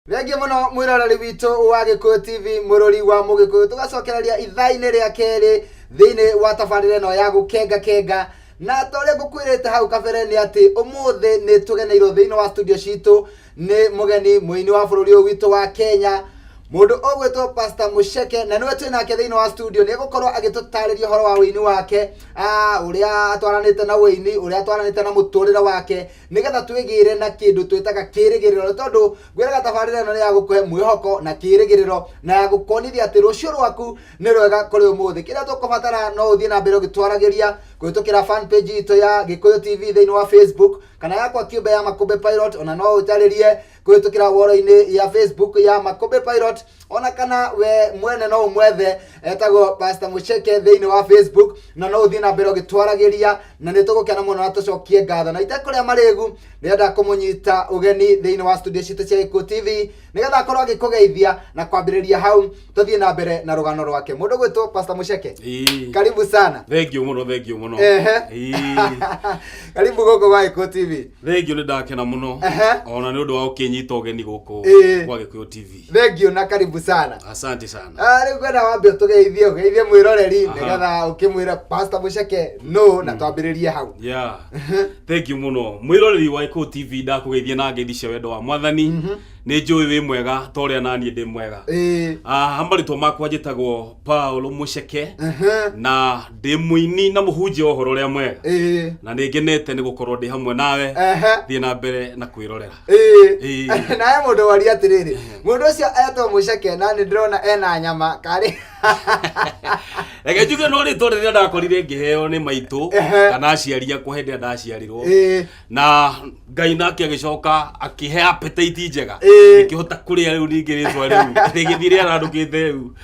Wengi muno mwiroreri witu wa Gikuyu TV murori wa Mugikuyu tugacokereria ithaini ria keri thiini wa tabarire no ya Gukengakenga na tore ngukwirite hau kabere ni ati umuthi ni tugeneirwo thiini wa studio citu ni mugeni muini wa bururi witu wa Kenya mundu ogwetwo Pastor Muceke na niwe twinake thiini wa studio ni gukorwo agitutariria horo wa wini wake uria atwaranite na wini uria atwaranite na muturira wake nigetha twigire na kindu twitaga kirigiriro tondu gwiraga tabarire no ya gukuhe mwihoko na kirigiriro na ya gukonithia ati rucio rwaku ni rwega kuri umuthi kira tukubatara no uthie na mbere ugitwaragiria kwitukira fan page itu ya Gikuyu TV thiini wa Facebook kana yakwa kiumbe ya Makumbi Pilot ona no utaririe kwitukira woro-ini ya Facebook ya Makumbi Pilot ona kana we mwene no umwethe etagwo Pastor Muceke thiini wa Facebook na no uthie na mbere ugitwaragiria na nitugukena muno na tucokie ngatho na itakuria marigu ndirenda kumunyita ugeni thiini wa studio citu cia Gikuyu TV nigetha akorwo agikugeithia na kwambiriria hau tuthie na mbere na rugano rwake mundu gwitwo Pastor Muceke karibu sana thank you muno karibu gogo wa Gikuyu TV thank you ndakena muno ona ni undu wa ukinyita ugeni guku kwa Gikuyu TV thank you na karibu sana asante sana riu kwenda wambe tugeithie mwiroreri nigetha ukimwira Pastor Muceke no na twambiririe hau thank you muno mwiroreri wa Gikuyu TV ndakugeithia na ngeithi cia wendo wa mwathani ni njui wi mwega toria nani ndi mwega ambaritwo makwa njitagwo Paul Muceke na ndi muini na muhunjia ohoro ria mwega na ningenete ni gukorwo ndi hamwe nawe thie na mbere na kwirorera nae mundu wari atiriri mundu ucio etwo Muceke na ni ndirona ena nyama kari ege njuge no ri tore ria ndakorire ngiheo ni maitu kana aciaria kwa hindi ndaciarirwo na Ngai nake agicoka akihe appetite njega ikihota kuria riu ningiritwa riu ngithire arandukite riu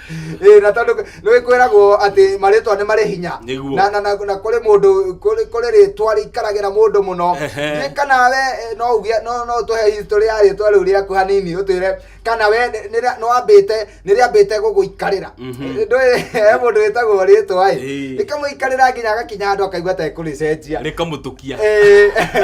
na tondu no ikwiragwo ati maritwa ni mari hinya na kuri mundu kuri ritwa rikaragira mundu muno ni kana we no ugia no tuhe history ya ritwa riu ria kuhanini utire kana we no ambite ni riambite guguikarira ndwe mundu witagwo ritwa rikamuikarira nginya agakinya andu akaigua ta ikuricenjia rikamutukia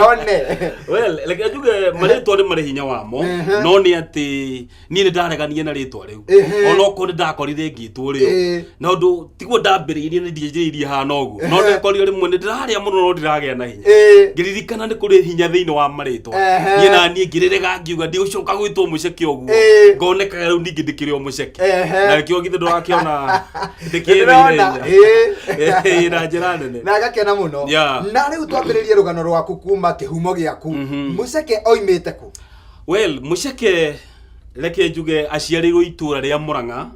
one well like ajuge maritwa ni mari hinya wamo no ni ati ni ndareganie na ritwa riu ona ko ndakorire ngitwo riu no ndu tiguo ndambiriirie ni ndijiririe hana uguo no ndakorire rimwe ni ndiraria muno no ndiragia na hinya ngiririkana ni kuri hinya thiini wa maritwa ni na ni ngirerega ngiuga ndi ucoka gwitwo Muceke uguo ngoneka riu ningi ndikire o Muceke na kio githe ndurakiona ndikire na njira nene na gakena muno na riu twambiririe rugano rwaku kuma kihumo giaku Muceke oimite ku well Muceke reke njuge aciarirwo itura ria Murang'a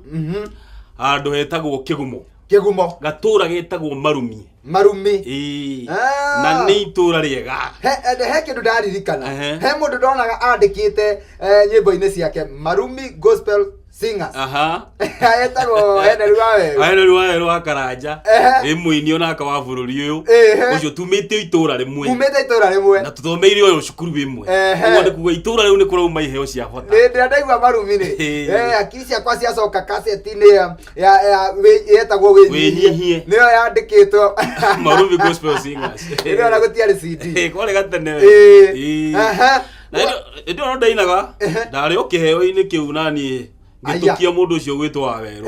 andu hetagwo Kigumo gatura getagwo Marumi na ni itura riega he kindu ndaririkana he mundu ndonaga andikite nyimbo-ini ciake Marumi Gospel Singers etagwo Henry Waweru wa Karanja muini ona akawa bururi uyu ucio tumite itura rimwe na tuthomeire uyu cukuru imwe uguo ni kuga itura riu ni kurauma iheo cia bota ni ndaigua Marumi ni akiri ciakwa ciacoka cassette-ini ya etagwo winyihie niyo yandikitwo Marumi Gospel Singers niyo na gutiari CD kore gatene ndio ndainaga ndari ukiheo-ini kiu nani gitukia mundu ucio gwitwo Waweru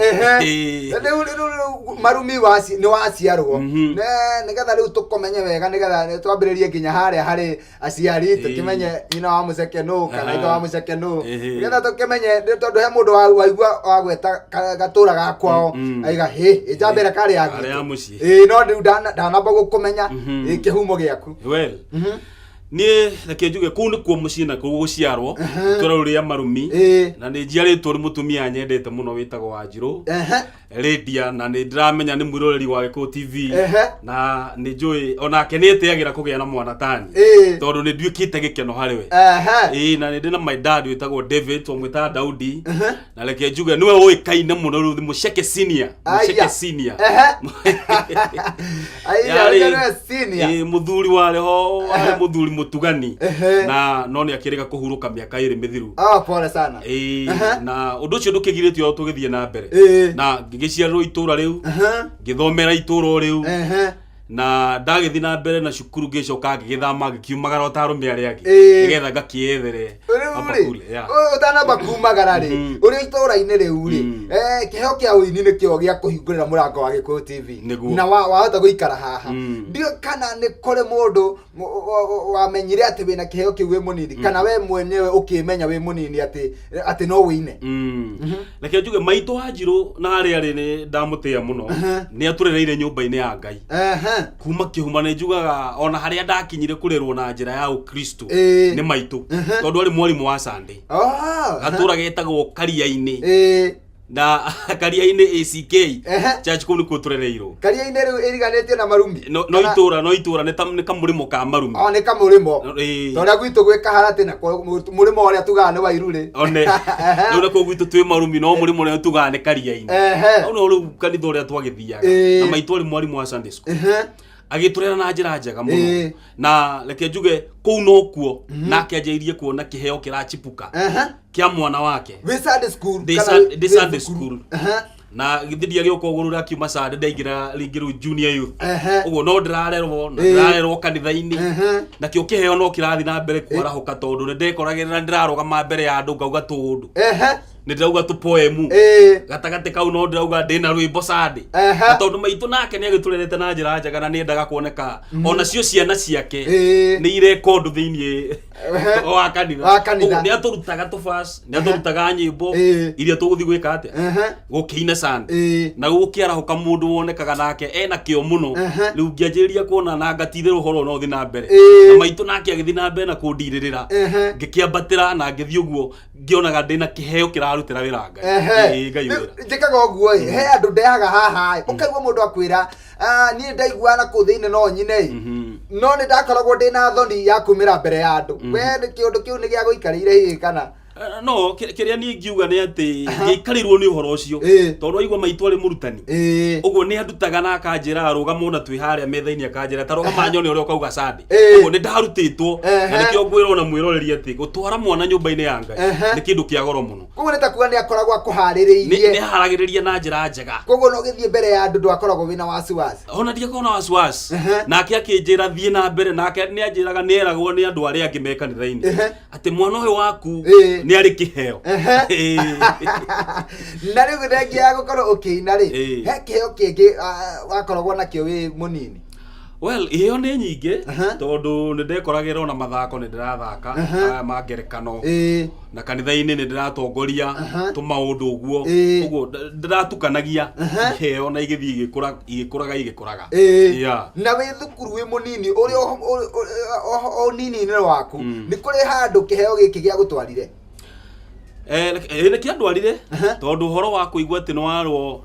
Marumi ni waciarwo nigetha riu tukomenye wega nigetha twambiririe nginya haria hari aciari tukimenye nyina wa Muceke no kana ithe wa Muceke no nigetha tukimenye tondu he mundu waigua wagweta gatura gakwao aiga ijambira kari yagi no riu ndanamba gukumenya kihumo giaku well ni reke njuge kuu ni kuo mucii na kuu guciarwo itura uria Marumi na ni njiaritwo ri mutumia nyendete muno witagwo Wanjiru Lydia na ni ndiramenya ni mwiroreri wa Gikuyu TV na ni njui onake ni etiagira kugia na mwana tani tondu ni nduikite gikeno hariwe na ni ndina my dad witagwo David twamwita Daudi na reke njuge niwe uikaine muno ru Muceke senior muthuri wale ho muthuri mutugani na no ni akirega kuhuruka miaka iri mithiru pole sana na undu ucio ndukigiritio tugithie na mbere na ngiciarwo itura riu ngithomera itura riu na ndagĩthi na mbere na cukuru ngĩcoka ngĩgĩthama ngĩkiumagara ũtarume arĩa angĩ nĩgetha ngakĩethere abakule utanamba kumagara rĩ uri itũra-inĩ rĩu rĩ kĩheo kĩa ũini nĩkĩo gĩa kũhingũrĩra mũrango wa Gikuyu TV na wahota gũikara haha ndio kana nĩ kũrĩ mũndũ wamenyire atĩ wĩna kĩheo kĩu wĩ mũnini kana we mwenyewe ũkĩmenya wĩ mũnini atĩ no wĩine reke njuge maitũ wa Njirũ na harĩa arĩ nĩ ndamũtĩa mũno nĩ atũrereire nyũmba-inĩ ya Ngai kuma kĩhuma nĩ njugaga ona harĩa ndakinyire kũrerwo na njĩra ya Ũkristo nĩ maitũ tondũ arĩ mwarimũ wa Sunday gatũra getagwo Karia-inĩ na Karia-inĩ ACK church kũu nĩkuo tũrereirwo Karia-inĩ rĩu ĩriganĩtie na Marumi no itũra nĩ kamũrĩmo ka Marumi nĩ kamũrĩmo tondũ gwitũ gwĩ Kaharati na mũrĩmo ũrĩa tugaga nĩ Wairũ-rĩ rĩu nakũu gwitũ twĩ Marumi no mũrĩmo ũrĩa tugaga nĩ Karia-inĩ no rĩu kanitha ũrĩa twagĩthiaga na maitũ arĩ mwarimũ wa Sunday school agĩtũrera na njĩra njega mũno na reke njuge kũu no kuo nake anjĩirie kuona kĩheo kĩrachipuka kĩa mwana wake Sunday school na githiria gĩoka ũgũrũ akiuma Sunday ndaingĩra rĩngĩ junior youth ũguo no ndĩrarerwo kanitha-inĩ na kĩo kĩheo no kĩrathi na mbere kwarahũka tondũ nĩ ndekoragĩrĩra ndĩrarũgama mbere ya andũ ngauga tũndũ nĩ ndĩrauga tũpoemu gatagatĩ kau no ndĩrauga ndĩna rwĩmbo Sunday tondũ maitũ nake nĩ agĩtũrerete na njĩra njega na nĩ endaga kuoneka ona cio ciana ciake nĩ irekondo thĩinĩ wa kanitha nĩ atũrutaga tũbas nĩ atũrutaga nyĩmbo iria tũgũthiĩ gwĩka atĩa gũkĩina Sunday na gũkĩarahũka mũndũ wonekaga nake ena kĩo mũno rĩu ngĩanjĩrĩria kuona na ngatirĩra ũhoro no thiĩ na mbere na maitũ nake agĩthiĩ na mbere na kũndirĩrĩra ngĩkĩambatĩra na ngĩthiĩ ũguo ngĩonaga ndĩna kĩheo kĩrarutĩra wĩra Ngai Ngai wĩra njĩkaga ũguo he andũ ndehaga haha ũkaigua mũndũ akwĩra niĩ ndaigua na kũ thĩinĩ no nyine no nĩ ndakoragwo ndĩna thoni ya kumĩra mbere ya andũ we kĩũndũ kĩu nĩ gĩa gũikarĩire hihi kana no kĩrĩa niĩ ngiuga nĩ atĩ ngĩikarĩrwo nĩ ũhoro ũcio tondũ aigua maitũ arĩ mũrutani ũguo nĩ andutaga na akanjĩra rũgama ona twĩ harĩa metha-inĩ akanjĩra ta rũgama nyone ũrĩa ũkauga Sunday ũguo nĩ ndarutĩtwo na nĩkĩo ngwĩra ona mwĩroreri atĩ gũtwara mwana nyũmba-inĩ ya Ngai nĩ kĩndũ kĩa goro mũno koguo nĩ ta kuga nĩ akoragwo akũharĩrĩirie nĩ haragĩrĩria na njĩra njega koguo no gĩthiĩ mbere ya andũ ndwakoragwo wĩna wasiwasi ona ndiakoragwo na wasiwasi nake akĩnjĩra thiĩ na mbere nake nĩ anjĩraga nĩ eragwo nĩ andũ arĩa angĩ me kanitha-inĩ atĩ mwana ũyũ waku nĩ arĩ kĩheo na rĩu ndengia gũkorwo ũkĩina rĩ he kĩheo kĩngĩ wakoragwo nakĩo wĩ mũnini well iheo nĩ nyingĩ tondũ nĩ ndekoragĩra ona mathako nĩ ndĩrathaka ma ngerekano na kanitha-inĩ nĩ ndĩratongoria tũmaũndũ ũguo ndĩratukanagia iheo na igĩthiĩ igĩkũraga na wĩ thukuru wĩ mũnini ũrĩa o nini-inĩ waku nĩ kũrĩ handũ kĩheo gĩkĩ gĩa gũtwarire nĩ kĩandwarire tondũ ũhoro wa kũigua atĩ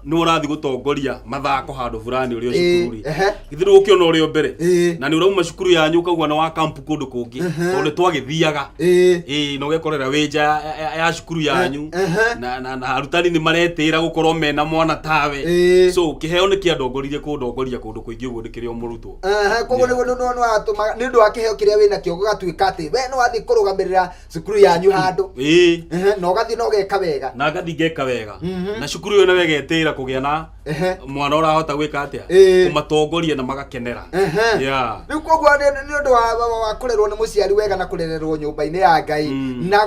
nĩ ũrathiĩ gũtongoria mathako handũ fulani ũrĩa cukuru-rĩ githĩ ndũgũkĩona ũrĩo mbere na nĩ ũrauma cukuru yanyu ũkauga nĩ wa kampu kũndũ kũngĩ tondũ nĩ twagĩthiaga na ũgekorera wĩ nja ya cukuru yanyu na arutani nĩ maretĩĩra gũkorwo mena mwana tawe so kĩheo nĩ kĩandongoririe kũndongoria kũndũ kũingĩ ũguo ndĩkĩrĩ o mũrutwo koguo nĩ ũndũ wa kĩheo kĩrĩa wĩna kĩo gũgatuĩka atĩ we nĩ wathiĩ kũrũgamĩrĩra cukuru yanyu handũ ũgathi no geka wega na ngathi ngeka wega na cukuru yo nawe getĩĩra kũgĩa na mwana ũrahota gwĩka atĩa kũmatongoria na magakenera rĩu koguo nĩ ũndũ wa kũrerwo nĩ mũciari wega na kũrererwo nyũmba-inĩ ya Ngai na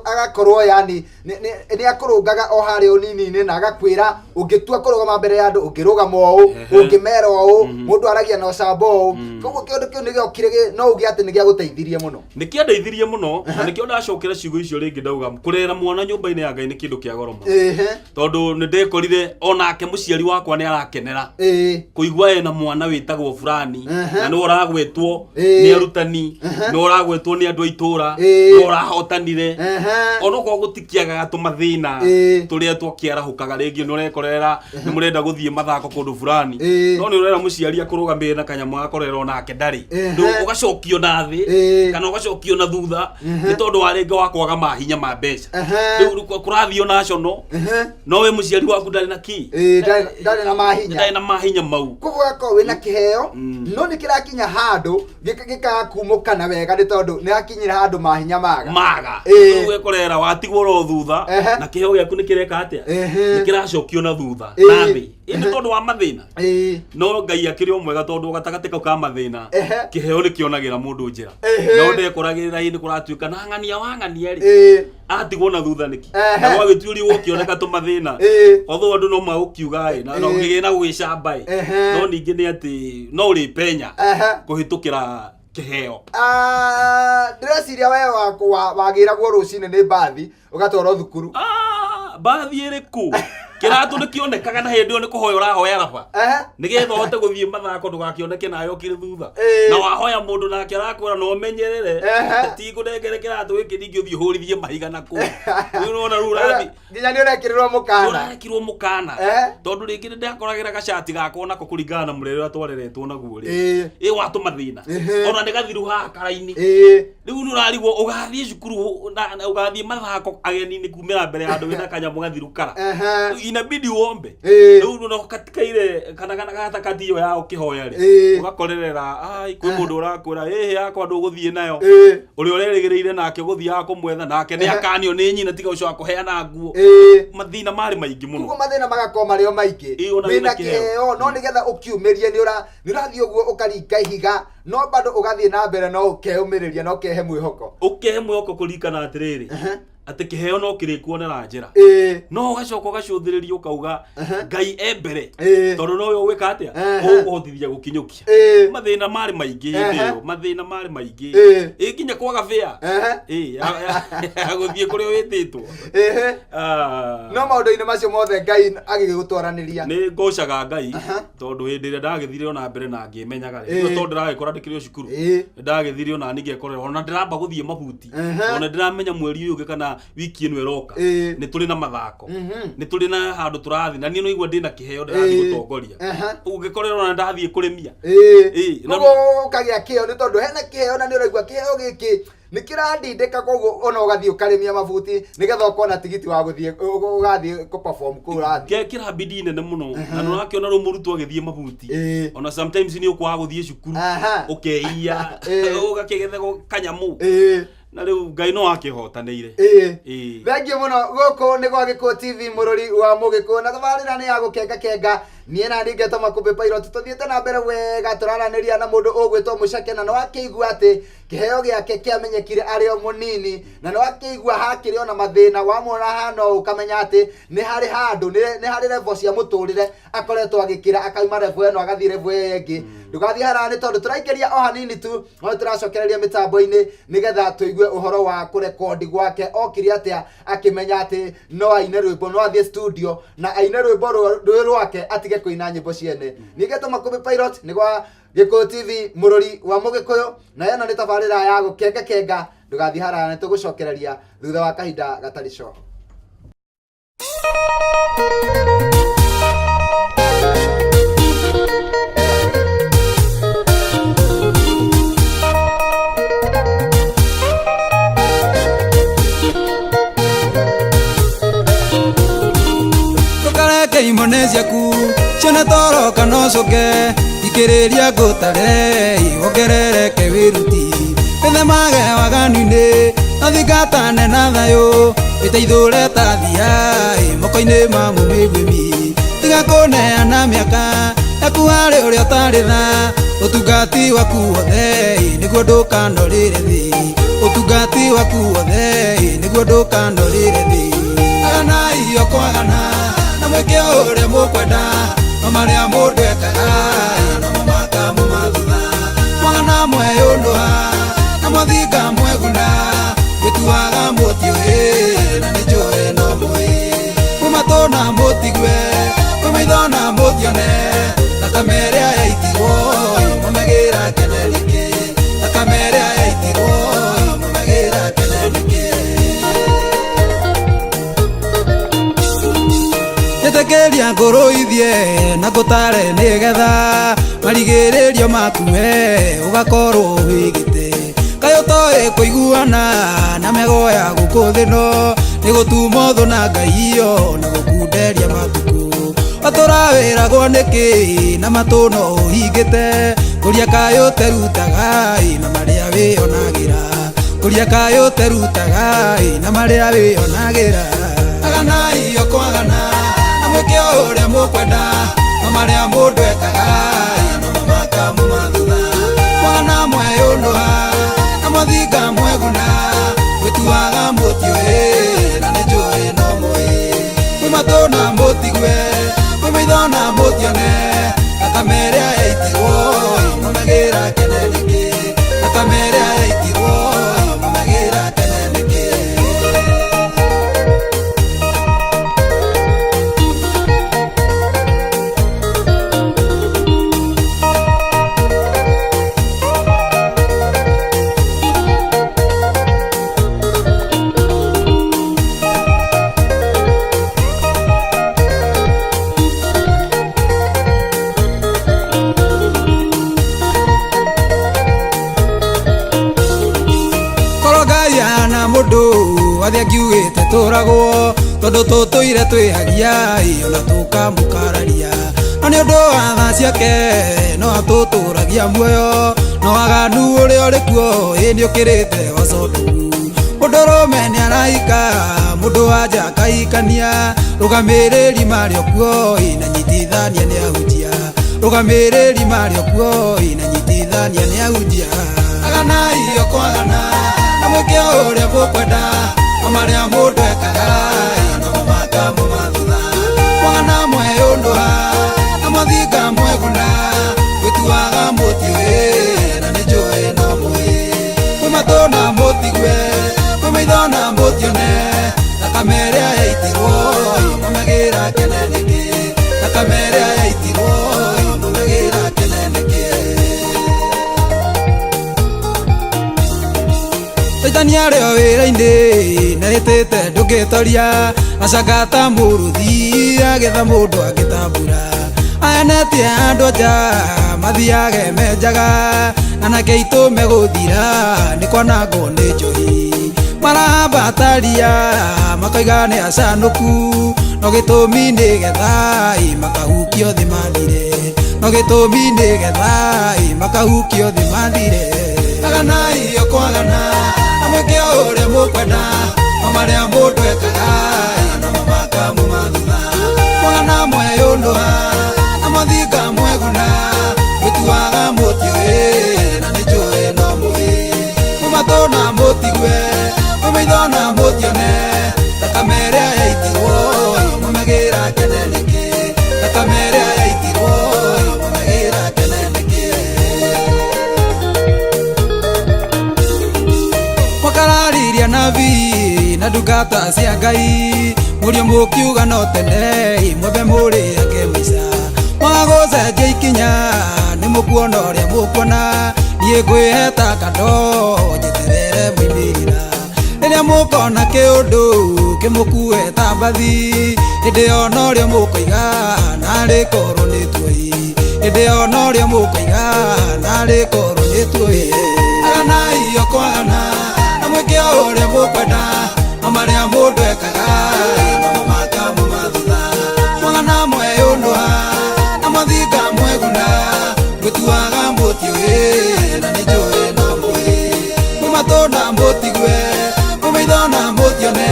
agakorwo yani nĩ akũrũngaga o harĩa ũnini-inĩ na agakwĩra ũngĩtua kũrũgama mbere ya andũ ũngĩrũgama ũũ ũngĩmera ũũ mũndũ aragia na ũcamba ũũ koguo kĩũndũ kĩu nĩ gĩokire no uge atĩ nĩ gĩa gũteithirie mũno nĩ kĩandeithirie mũno na nĩkĩo ndacokera ciugo icio rĩngĩ ndauga kũrera mwana nyũmba-inĩ ya Ngai nĩ kĩndũ kĩa goro mũno tondũ nĩ ndekorire onake mũciari wakwa nĩ arakenera kũigua ena mwana wĩtagwo fulani na nĩ ũragwĩtwo nĩ arutani nĩ ũragwĩtwo nĩ andũ a itũra nĩ ũrahotanire onokorwo gũtikiagaga tũmathĩna tũrĩa twakĩarahũkaga rĩngĩ nĩ ũrekorera nĩ mũrenda gũthiĩ mathako kũndũ fulani no nĩ ũrera mũciari akũrũgamĩrĩre na kanyamũ agakorerwo nake ndarĩ rĩu ũgacokio na thĩ kana ũgacokio na thutha nĩ tondũ wa rĩngĩ wakwaga mahinya ma mbeca rĩu kũrathio national no we mũciari waku ndarĩ na ki ndarĩ na mahinya mau koguo akorwo wĩna kĩheo no nĩ kĩrakinya handũ gĩkakumũkana wega nĩ tondũ nĩ hakinyĩra handũ mahinya maga rĩu ũgekorera watigwo ro thutha na kĩheo gĩaku nĩ kĩreka atĩa nĩ kĩracokio na thutha na thĩ ĩndĩ tondũ wa mathĩna no Ngai akĩrĩ o mwega tondũ gatagatĩ kau ka mathĩna kĩheo nĩkĩonagĩra mũndũ njĩra no ndekoragĩrĩra hĩndĩ kũratuĩka na ng'ania wa ng'ania rĩ atigwo na thutha nĩki na gwagĩtuĩrio gũkĩoneka tũmathĩna otho andũ no magũkiuga na gũkĩgĩa na gwĩcamba no ningĩ nĩ atĩ no ũrĩpenya kũhĩtũkĩra kĩheo. Ndĩreciria we wagĩragwo rũcinĩ nĩ mbathi ũgatwarwo thukuru. Mbathi ĩrĩkũ? Kĩratũ nĩkĩonekaga na hĩndĩ ĩyo nĩ kũhoya ũrahoya raba nĩgetha ũhote gũthiĩ mathako ndũgakĩoneke nayo kĩrĩ thutha na wahoya mũndũ nake arakwĩra no ũmenyerere ti kũnengere kĩratũ gĩkĩ ningĩ ũthiĩ ũhũrithie mahiga nakũu nĩũrona rĩu ũrathiĩ nginya nĩũrekĩrĩrwo mũkana tondũ rĩngĩ nĩndakoragĩra gacati gakwa nako kũringana na mũrere ũrĩa twareretwo naguo rĩ watũma thĩna ona nĩ gathiru haha karaini rĩu nĩũrarigwo ũgathiĩ cukuru na ũgathiĩ mathako ageni-inĩ kumĩra mbere ya andũ wĩna kanyamũ gathiru kara inabidi uombe rĩu no katikaire kana gatakati yo yao kĩhoya rĩ ũgakorerera kwĩ mũndũ ũrakwĩra yakwa ndũgũthiĩ nayo ũrĩa ũrerĩgĩrĩire nake gũthiaga kũmwetha nake nĩ akanio nĩ nyina tiga ũcoka kũheana nguo mathĩna marĩ maingĩ mũno kuko mathĩna magakorwo marĩ o maingĩ wĩna kĩheo no nĩgetha ũkiumĩrie nĩũrathiĩ ũguo ũkaringa ihiga no bado ũgathiĩ na mbere no ũkeyũmĩrĩria no ũkehe mwĩhoko kũririkana atĩrĩrĩ atĩ kĩheo no kĩrĩkuonera njĩra no ũgacoka ũgacũthĩrĩria ũkauga Ngai mbere tondũ no ũyũ gwĩka atĩa ũkũhotithia gũkinyũkia mathĩna marĩ maingĩ mathĩna marĩ maingĩ nginya kwaga bĩa agũthiĩ kũrĩa wĩtĩtwo no maũndũ-inĩ macio mothe Ngai agĩgũtwaranĩria nĩ ngocaga Ngai tondũ hĩndĩ ĩrĩa ndagĩthire ona mbere na ngĩmenyaga rĩ tondũ ndĩragĩkora ndĩkĩrĩ o cukuru ndagĩthire ona ningĩ ngĩkorera ona ndĩramba gũthiĩ mabuti ona ndĩramenya mweri ũyũ ũngĩ kana wiki ĩno ĩroka nĩ tũrĩ na mathako nĩ tũrĩ na handũ tũrathiĩ na niĩ no igua ndĩna kĩheo ndĩrathiĩ gũtongoria ũngĩkorera ona ndathiĩ kũrĩmia koguo ũkagĩa kĩheo nĩ tondũ hena kĩheo na nĩ ũraigua kĩheo gĩkĩ nĩkĩrandindĩka koguo ona ũgathiĩ ũkarĩmia mabuti nĩgetha ũkona tigiti wa gũthiĩ ũgathiĩ kũ-perform kũu ũrathiĩ gekĩra bidii nene mũno na nĩũrakĩona rĩu mũrutwo agĩthiĩ mabuti ona sometimes nĩ ũkwaga gũthiĩ cukuru ũkeia ũgakĩgethego kanyamũ na rĩu Ngai no akĩhotanĩire thengiũ mũno gũkũ nĩ gwa Gikuyu TV mũrori wa Mũgĩkũyũ na thabarĩra nĩ ya Gukengakenga niĩ na ndingĩtwo Makumbi pilot tũthiĩte na mbere wega tũraranĩria na mũndũ ũgwĩtwo Muceke na nĩwakĩigua atĩ kĩheo gĩake kĩamenyekire arĩ o mũnini na nĩwakĩigua hakĩrĩ ona mathĩna wamwona hano ũkamenya atĩ nĩ harĩ handũ nĩ harĩ level cia mũtũrĩre akoretwo agĩkĩra akauma level ĩno agathiĩ level ĩngĩ ndũgathiĩ harani tondũ tũraikĩria o hanini tu no tũracokereria mĩtambo-inĩ nĩgetha tũigue ũhoro wa kũrekondi gwake okire atĩa akĩmenya atĩ no aine rwĩmbo no athiĩ studio na aine rwĩmbo rwake atige kũina nyĩmbo ciene nĩgetwo Makumbi pilot nĩ gwa Gikuyu TV mũrori wa Mũgĩkũyũ na ĩno nĩ tabarĩra ya Gukengakenga ndũgathiĩ harani tũgũcokereria thutha wa kahinda gatarĩ coho. Imone ciaku ciana toroka no coke ikĩrĩria ngũtare wongerereke wĩruti wĩthemage waganu-inĩ nathingatane na thayũ ĩteithũre ta thia moko-inĩ ma mũmĩguĩmi tiga kũneana mĩaka yaku harĩ ũrĩa ũtarĩ tha ũtungati waku wothe nĩguo ndũkanorĩre thĩ ũtungati waku wothe nĩguo ndũkanorĩre thĩ agana iyo kwagana na mweke ũrĩa mũkwenda no marĩa mũndũ ekaga namo makamu mathutha mwagana mweyũnũha na mwathinga mweguna gwĩtuaga mũtiũĩ na nĩ njũĩ no mũĩ mũmatũna mũtigue mũmaithona mũtione thakame ĩrĩa yaitirwo mũmagĩra kenerikĩ thakame ĩrĩa yaitirwo mũmagĩra kenerikĩ nĩtekeria ngũrũithie na ngũtare nĩgetha marigĩrĩrio maku ũgakorwo wĩgĩte kaĩ ũtoĩ kũiguana na mego ya gũkũ thĩ no nĩ gũtuma ũthũ na Ngai iyo na gũkunderia matukũ atũrawĩragwo nĩkĩ na matũno ũhingĩte kũria kaĩ ũterutaga na marĩa wĩonagĩra kũria kaĩ ũterutaga na marĩa wĩonagĩra agana iyo kwagana mweke mweke ore mukwenda amaria mundu ekaga no makamu mathutha mwana mweyunduha na muthinga mweguna gwituaga mutio na nijui no mui mumatona mutigwe mumaithona mutione akamere aitirwo mumagira keneniki akamere aitirwo mumagira keneniki wathia ngiugite turagwo tondu tutuire twihagia ona tukamukararia no ni undu wa tha ciake no atuturagia muoyo no waganu uria uri kuo ni ukirite wacotu mundurume ni araika mundu wanja akaikania rugamiriri mario kuo na nyitithania ni ahunjia rugamiriri mario kuo na nyitithania ni ahunjia agana iyo kwagana na mweke uria mukwenda amaria mundu ekaga no makamu mathutha mwana mweyunduha na muthinga mweguna gwituaga mutio na nijui no mui mumatona mutigwe mumaithona mutione akamere aitirwo mumagira keneniki akamere aitirwo mumagira keneniki Taitania reo wira-ini na ritite ndungitoria acangata muruthi agetha mundu agitambura aenetie andu nja mathiage menjaga anake itu meguthira ni kwanangwo ni njohi marambataria makoiga ni acanuku no gitumi ni getha makahukio thi mathire no gitumi ni getha makahukio thi mathire agana iyo kwagana mweke uria mukwenda amaria mundu ekaga no makamu mathutha mwana mweyunduha na muthinga mweguna gwituaga mutio na nijui no mui mumatona mutigwe mumaithona mutione takamere aitirwo mumagira keneniki takamere aitirwo mumagira keneniki makarariria nabii na ndungata cia Ngai murio mukiuga no tene mwembe muri ake maica mwagucenjia ikinya ni mukuona uria mukuona nie ngwiheta kando njeterere mwimirira riria mukona kiundu kimukue ta mbathi indi ona uria mukoiga nari korwo ni tuoi indi ona uria mukoiga nari korwo ni tuoi agana iyo kwagana na mweke uria mukwenda amaria mundu ekaga no makamu mathutha mwana mweyunduha na muthinga mweguna gwituaga mutio na nijui no mui mumatona mutigwe mumaithona mutione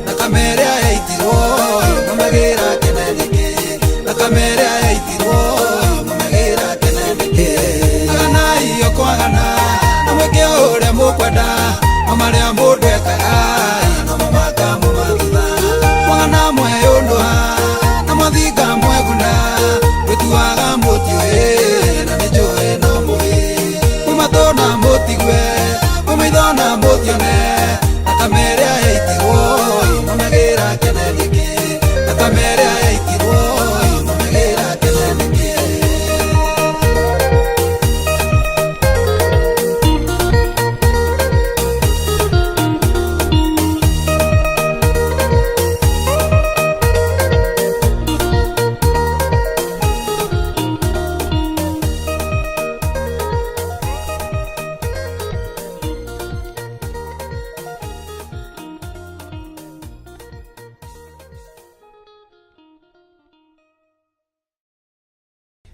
takamere aitirwo mumagira keneniki takamere aitirwo mumagira keneniki agana iyo kwagana na mweke uria mukwenda amaria mundu ekaga no makamu mathutha mwana mweyunduha na muthinga mweguna gwituaga mutio na nijui no mui mumatona mutigwe mumaithona mutione takamere aitirwo mumagira keneniki takamere aitirwo mumagira keneniki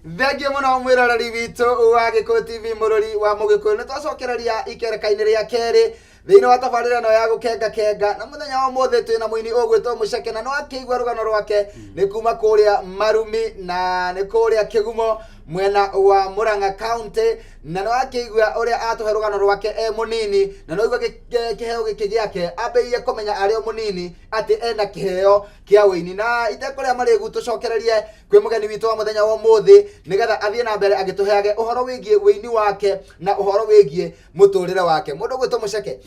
Thengiũ mũno mwĩroreri witũ wa Gikuyu TV mũrori wa Mũgĩkũyũ. Nĩ twacokereria ikereka-inĩ rĩa kerĩ thĩinĩ wa tabarĩra ĩno ya Gukengakenga, na mũthenya wa ũmũthĩ twĩna mũini ũgwĩtwo Muceke, na no akĩigua rũgano rwake nĩ kuma kũrĩa Marumi na nĩ kũrĩa Kĩgumo mwena wa Murang'a County, na no akĩigua ũrĩa atũhe rũgano rwake mũnini, na no igua kĩheo gĩkĩ gĩake ambĩrĩirie kũmenya arĩ o mũnini atĩ ena kĩheo kĩa wĩini. Na itekũrĩa marĩgu tũcokererie kwĩ mũgeni witũ wa mũthenya wa ũmũthĩ nĩgetha athiĩ na mbere agĩtũheage ũhoro wĩgiĩ wĩini wake na ũhoro wĩgiĩ mũtũrĩre wake. Mũndũ ũgwĩtwo Muceke,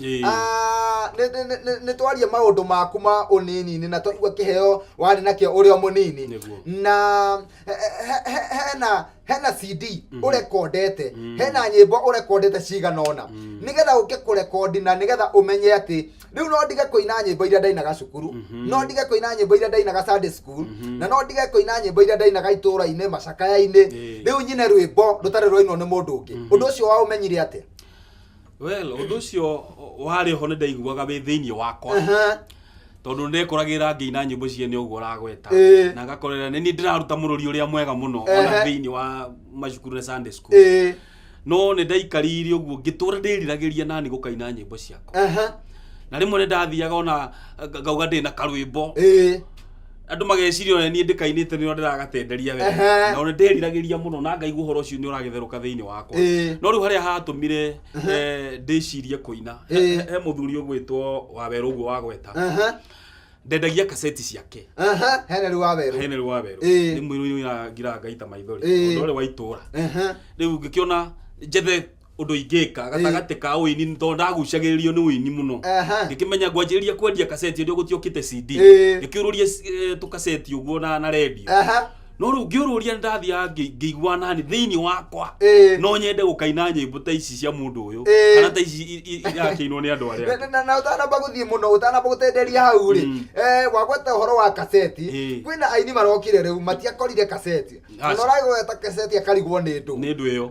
nĩ twarie maũndũ maku ma ũnini na twaigua kĩheo warĩ nakĩo ũrĩ o mũnini, na hena CD ũrekondete, hena nyĩmbo ũrekondete cigana ũna, nĩgetha ũke kũrekondi na nĩgetha ũmenye atĩ rĩu no ndige kũina nyĩmbo iria ndainaga cukuru, no ndige kũina nyĩmbo iria ndainaga Sunday school, na no ndige kũina nyĩmbo iria ndainaga itũũra-inĩ macakaya-inĩ, rĩu nyine rwĩmbo rũtarĩ rwainwo nĩ mũndũ ũngĩ. Ũndũ ũcio waũmenyire atĩa? Well, ũndũ ũcio warĩ ho nĩ ndaiguaga wĩ thĩinĩ wakwa, tondũ ndekoragĩra ngĩina nyĩmbo ciene ũguo ũragweta, na ngakorera nĩ niĩ ndĩraruta mũrũri ũrĩa mwega mũno ona thĩinĩ wa macukuru na Sunday school, no nĩ ndaikarire ũguo ngĩtũra ndĩriragĩria nani gũkaina nyĩmbo ciakwa, na rĩmwe nĩ ndathiaga ona ngauga ndĩna karwĩmbo, andũ mageciria ona niĩ ndĩkainĩte nĩo ndĩragatenderia wega, na ona ndĩriragĩria mũno na ngaigua ũhoro ũcio nĩ ũragĩtherũka thĩinĩ wakwa. No rĩu harĩa hatũmire ndĩcirie kũina, he mũthuri ũgwĩtwo Wawerũ ũguo wagweta, ndendagia kaseti ciake, Henry Wawerũ nĩ mũini ngira ngaita maithori ũndũ ũrĩa wa itũũra. Rĩu ngĩkĩona njethe ũndũ ingĩka gatagatĩ ka ũini, tondũ ndagucagĩrĩrio nĩ ũini mũno, ngĩkĩmenya ngwanjĩrĩria kwendia kaseti ũrĩa gũtiokĩte CD, ngĩkĩũrũria tũkaseti ũguo na radio. No rĩu ngĩũrũria ndathiaga ngĩigua nani thĩinĩ wakwa no nyende gũkaina nyĩmbo ta ici cia mũndũ ũyũ, kana ta ici irakĩinwo nĩ andũ arĩa na ũtanamba gũthiĩ mũno, ũtanamba gũtenderia hau rĩ, wagweta ũhoro wa kaseti, kwĩna aini marokire rĩu matiakorire kaseti, na ũragweta kaseti akarigwo nĩ ndũ ĩyo.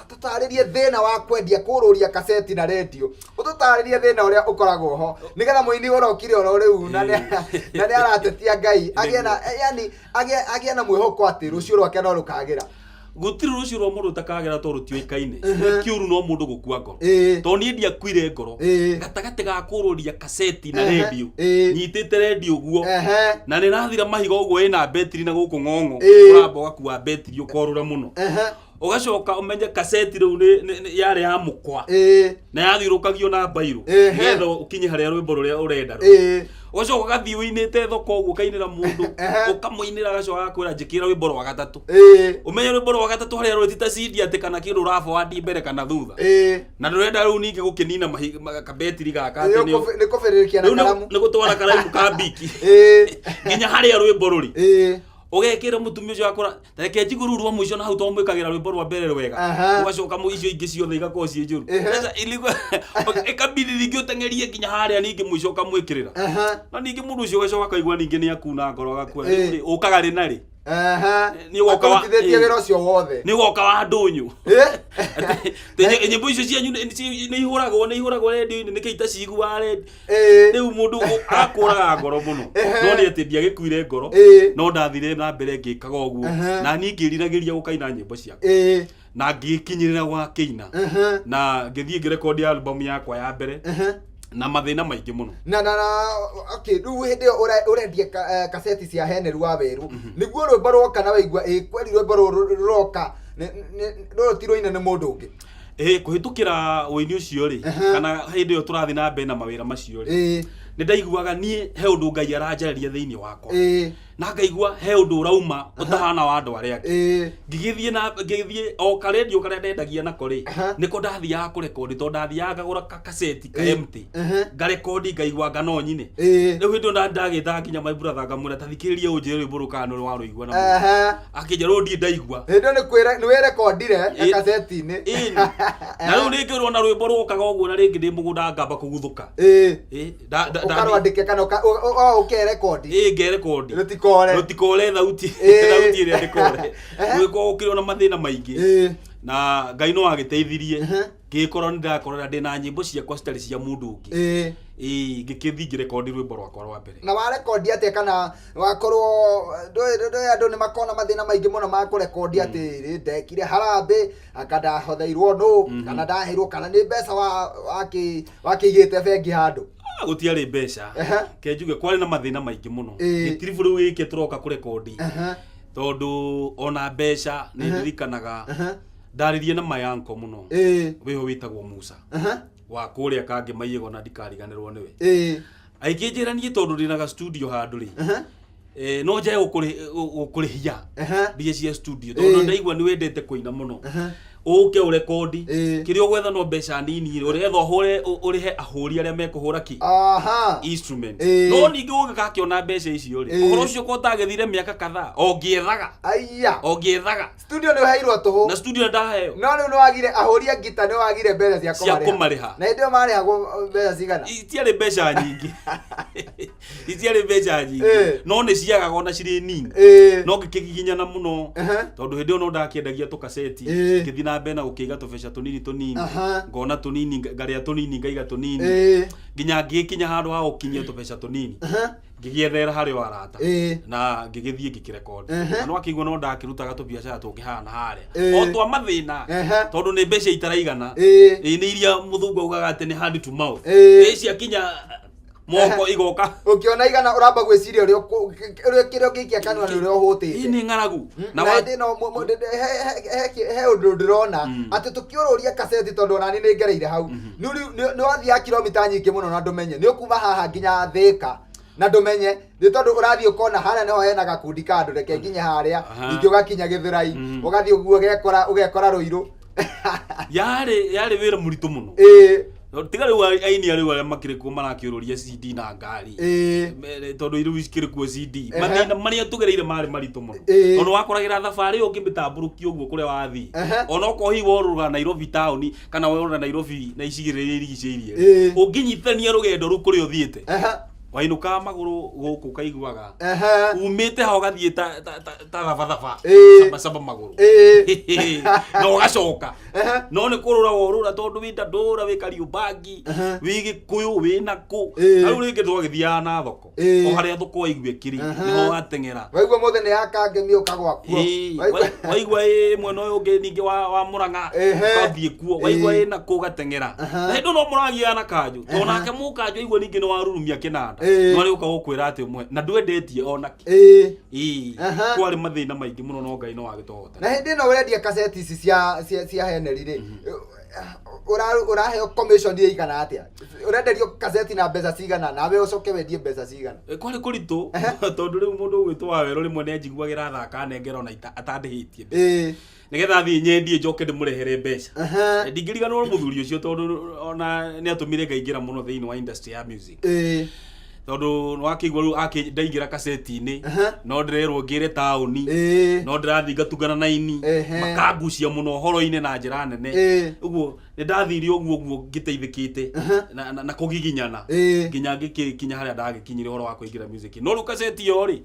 Tũtarĩrie thĩna wa kwendia kũrũria kaseti na radio, ũtũtarĩrie thĩna ũrĩa ũkoragwo ho, nĩgetha mũini ũrokire oro rĩu na nĩ aratetia Ngai agĩe na mwĩhoko atĩ rũciũ rwake no rũkagĩra. Gũtirĩ rũciũ rwa mũndũ ũtakagĩra tondũ rũtiũĩkaine, kĩũru no mũndũ gũkua ngoro, tondũ niĩ ndiakuire ngoro gatagatĩ ga kũrũria kaseti na radio, nyitĩte radio guo na nĩ rathira mahiga ũguo ĩna betiri na gũkũ ng'ong'o, ũramba ũgakua betiri ũkorũra mũno, ũgacoka ũmenye kaseti rĩu yarĩ ya mũkwa na yathiũrũkagio na mbairũ nĩgetha ũkinye harĩa rwĩmbo rũrĩa ũrenda rũu, ũgacoka ũgathiĩ ũinĩte thoko ũguo ũkainĩra mũndũ ũkamũinĩra, agacoka agakwĩra njĩkĩra rwĩmbo rwa gatatũ, ũmenye rwĩmbo rwa gatatũ harĩa rũrĩ ti ta CD atĩ kana kĩndũ ũrabawandi mbere kana thutha, na ndũrenda rĩu ningĩ gũkĩnina kabetiri gaka atĩ nĩ kũbĩrĩrĩkia na karamu, nĩ gũtwara karamu ka mbiki nginya harĩa rwĩmbo rũrĩ, ũgekĩra mũtumia ũcio akora reke njigũrũ rwa mũico na hau to mwĩkagĩra rwĩmbo rwa mbere rwega, ũgacoka icio ingĩ ciothe igakorwo ciĩ njũru, ĩkabidi ningĩ ũteng'erie nginya harĩa ningĩ mũico ũkamwĩkĩrĩra, na ningĩ mũndũ ũcio ũgacoka akaigua ningĩ nĩ akuna ngoro agakua ũkaga rĩ narĩ nĩ ũgoka wa ndũnyũ nyĩmbo icio cianyu nĩ ihũragwo redio-inĩ nĩkĩ itaciguaga redio, rĩu mũndũ akũraga ngoro mũno, no nĩ atĩ ndiagĩkuire ngoro, no ndathire na mbere ngĩkaga ũguo, na niĩ ngĩriragĩria gũkaina nyĩmbo ciakwa, na ngĩkinyĩrĩra gwakĩina, na ngĩthiĩ ngĩrekondi album yakwa ya mbere na mathĩna maingĩ mũno. Okay, rĩu hĩndĩ ĩyo ũrendia kaseti cia Henry Wawerũ, nĩguo rwĩmbo rwoka na waigua kweri rwĩmbo rũroka rũrũ ti rũine nĩ mũndũ ũngĩ? Kũhĩtũkĩra ũini ũcio rĩ, kana hĩndĩ ĩyo tũrathiĩ na mbere na mawĩra macio rĩ, nĩ ndaiguaga niĩ he ũndũ Ngai aranjarĩria thĩinĩ wakwa, na ngaigua he ũndũ ũrauma ũtahana wa andũ arĩa angĩ, ngĩgĩthiĩ o karendio karĩa ndendagia nako rĩ, nĩko ndathiaga kũrekondi, tondũ ndathiaga ngagũra kaseti ka empty ngarekondi ngaigua ngano nyine, rĩu hĩndĩ ĩyo ndagĩthaga nginya my brother ngamwĩra ta thikĩrĩria ũnjĩre rwĩmbo rũu kana nĩ warũigua na mũndũ, akĩnjĩra rĩu ndirĩ ndaigua, hĩndĩ ĩyo nĩ wĩrekondire kaseti-inĩ, na rĩu rĩngĩ ũrona rwĩmbo rwokaga ũguo na rĩngĩ ndĩ mũgũnda ngamba kũguthũka, ũkarwandĩke kana ũkerekondi, ngerekondi rutikore thauti ĩrĩa ndĩkore, gwĩko ũkĩrĩ na mathĩna maingĩ, na Ngai no agĩteithirie ngĩkorwo nĩ ndakorera ndĩna nyĩmbo ciakwa citarĩ cia mũndũ ũngĩ, ngĩkĩthi ngĩrekondi rwĩmbo rwakwa rwa mbere. Na wa rekondi atia kana wakorwo andũ nĩ makona mathĩna maingĩ mũno ma kũrekondi atĩ ndekire harambe akandahotheirwo no kana ndaheirwo kana nĩ mbeca wakĩigĩte bengi handũ? Gũtiarĩ mbeca, ke njuge kwarĩ na mathĩna maingĩ mũno. Gĩtiribu rĩu gĩkĩ tũroka kũrekondi tondũ ona mbeca nĩ ndirikanaga ndarĩrie na mayanko mũno wĩho wĩtagwo Musa wa kũrĩa kange maiyego na ndikariganĩrwo nĩwe. Aikĩnjĩra niĩ tondũ ndĩ na studio handũ rĩ no njae gũkũrĩhia mbia cia studio tondũ ndaigua nĩ wendete kũina mũno ũke ũrekondi kĩrĩa ũgwetha no mbeca nini ũretha ũrĩhe ahũri arĩa mekũhũra instrument no ningĩ ũngĩgakĩona mbeca icio rĩ ũhoro ũcio ko ũtagĩthire mĩaka kadhaa ongĩethaga studio nĩ ũheirwo tũhũ na studio ndaheo no rĩu nĩ wagire ahũri a ngita nĩ wagire mbeca cia kũmarĩha na hĩndĩ ĩyo marĩhagwo mbeca cigana? Itiarĩ mbeca nyingĩ no nĩ ciagaga ona cirĩ nini no ngĩkĩgiginyana mũno tondũ hĩndĩ ĩyo no ndakĩendagia tũkaceti ngĩthi na mbere na gũkĩiga tũbeca tũnini ngona tũnini ngarĩa tũnini ngaiga tũnini nginya ngĩkinya handũ ha gũkinyia tũbeca tũnini ngĩgĩethera harĩ arata na ngĩgĩthiĩ ngĩkĩrekondi na no akĩigua no ndakĩrutaga tũbiacara tũngĩhana harĩa o twa mathĩna tondũ nĩ mbeca itaraigana nĩ iria mũthungu augaga atĩ nĩ hand to mouth ciakinya moko igoka ukiona igana uramba gwiciria ũrĩa kĩrĩa gĩkia kanua nĩ ũrĩa ũhũtĩte ni ng'aragu na hĩndĩ no he ũndũ ndĩrona atĩ tũkĩũrũria kaseti tondũ nani nĩ ngereire hau nĩ wathiĩ kilomita nyingĩ mũno na ndũmenye nĩ ũkuma haha nginya Thĩka na ndũmenye nĩ tondũ ũrathiĩ ũkona harĩa niho hena gakundi ka andũ reke nginye harĩa ningĩ ũgakinya Gĩthũrai ũgathiĩ ũguo ũgekora Rũirũ yarĩ wĩra mũritũ mũno tiga rĩu aini arĩu arĩa makĩrĩ kuo marakĩũrũria CD na ngari tondũ irĩu cikĩrĩ kuo CD mathĩna marĩa tũgereire marĩ maritũ mũno tondũ wakoragĩra thabarĩ ĩyo ũngĩmĩtambũrũkia ũguo kũrĩa wathiĩ ona ũkohi worũra Nairobi town kana worũra Nairobi na icigĩrĩra irigicĩirie ũngĩnyitithania rũgendo rũu kũrĩa ũthiĩte wainũka magũrũ gũkũ kaiguaga umĩte ha ũgathiĩ ta thabathaba saba magũrũ na ũgacoka no nĩ kũrũra worũra tondũ wĩnda ndũra wĩ Kariũbangi wĩ Gikuyu wĩ nakũ rĩu rĩngĩ twagĩthiaga na thoko o harĩa thoko waigua kiri nĩho wateng'era waigua mothe nĩ yakangemi ũkagwa kuo waigua mwena ũyũ ũngĩ ningĩ wa Mũrang'a ũgathiĩ kuo waigua nakũ ũgateng'era na hĩndĩ no mũragia na kanjũ tondũ nake mũkanjũ aigua ningĩ nĩ warurumia kĩnanda no rĩu ũkagũkwĩra atĩ ũmwe na ndwendetie onaki kwarĩ mathĩna maingĩ mũno no Ngai no wagĩtũhota na hĩndĩ ĩno ũrendia kaseti ici cia heneri rĩ ũraheo commission ĩigana atĩa ũrenderio kaseti na mbeca cigana nawe ũcoke wendie mbeca cigana kwarĩ kũritũ tondũ rĩu mũndũ ũgwĩtwo Wawerũ rĩmwe nĩ anjiguagĩra thaka nengera ona atandĩhĩtie nĩgetha thiĩ nyendie njoke ndĩmũrehere mbeca ndingĩriganĩrwo mũthuri ũcio tondũ ona nĩ atũmire ngaingĩra mũno thĩinĩ wa industry ya music tondũ wakĩigua rĩu ndaingĩra kaseti-inĩ no ndĩrerwo ngĩre taũni no ndĩrathiĩ ngatungana na ini makangucia mũno ũhoro-inĩ na njĩra nene ũguo nĩ ndathire ũguo ngĩteithĩkĩte na kũgiginyana nginya ngĩkinya harĩa ndagĩkinyire ũhoro wa kũingĩra music no rĩu kaseti ĩyo rĩ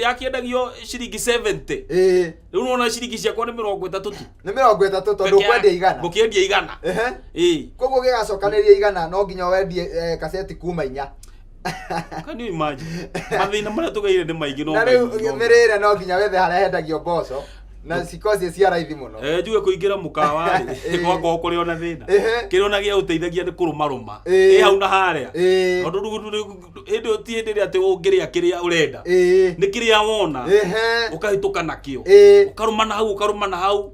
yakĩendagio ciringi 70 rĩu nona ciringi ciakwa nĩ 30 tu nĩ 30 tondũ ngũkwendia igana koguo gĩgacokanĩria igana no nginya wendie kaseti kuma 4 Can you imagine? Mathĩna marĩa tũgeire nĩ maingĩ no na rĩu mĩrĩre no nginya wethe harĩa hendagio mboco na cikoci cia raithi mũno njuge kũingĩra mũkawa gwakwa kũrĩ ona thĩna kĩrĩa ona gĩa ũteithagia nĩ kũrũmarũma hau na harĩa tondũ hĩndĩ ti hĩndĩ ĩrĩa atĩ ũngĩrĩa kĩrĩa ũrenda nĩ kĩrĩa wona ũkahĩtũka nakĩo ũkarũma na hau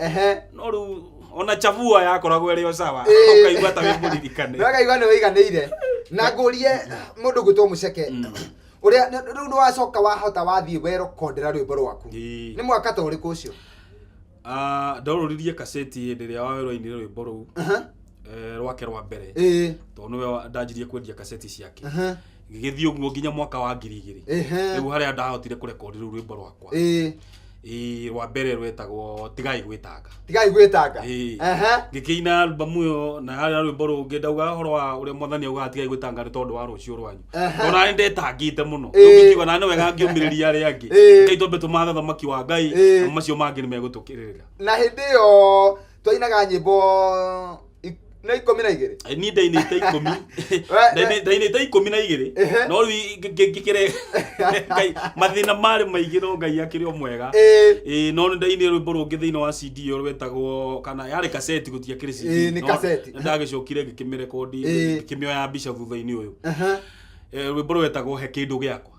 no rĩu ona chavua yakoragwo ĩrĩ o sawa ũkaigua ta wĩmũririkane ũkaigua nĩ wĩiganĩire na ngũrie mũndũ gwĩtwo Muceke ũrĩa rĩu nĩ wacoka wahota wathiĩ werokondera rwĩmbo rwaku nĩ mwaka ta ũrĩkũ ũcio ndarũririe kaseti hĩndĩ ĩrĩa Wawerũ-ainire rwĩmbo rũu rwake rwa mbere tondũ nĩwe ndanjirie kwendia kaseti ciake ngĩgĩthiĩ ũguo nginya mwaka wa 2000 rĩu harĩa ndahotire kũrekondi rĩu rwĩmbo rwakwa rwa mbere rwetagwo tigai gwĩtanga ngĩkĩina album ĩyo na harĩa rwĩmbo rũngĩ ndauga ũhoro wa ũrĩa Mwathani auga tigai gwĩtanga nĩ tondũ wa rũciũ rwanyu ona nĩ ndetangĩte mũno tũngĩkiuga na nĩ wega ngĩũmĩrĩria arĩa angĩ Ngai tondũ tũmatha thamaki wa Ngai macio mangĩ nĩ megũtũkĩrĩrĩra na hĩndĩ ĩyo twainaga nyĩmbo na 12 ni ndainite 10 ndainite 12 no ngikire mathina mari maigi no ngai akiri o mwega no ndaini rwimbo rungi thiini wa CD yo rwetagwo kana yari cassette gutia kiri CD ni cassette ndagicokire ngikimirekondi ngikimioya mbica thutha-ini uyu rwimbo rwetagwo he kindu giakwa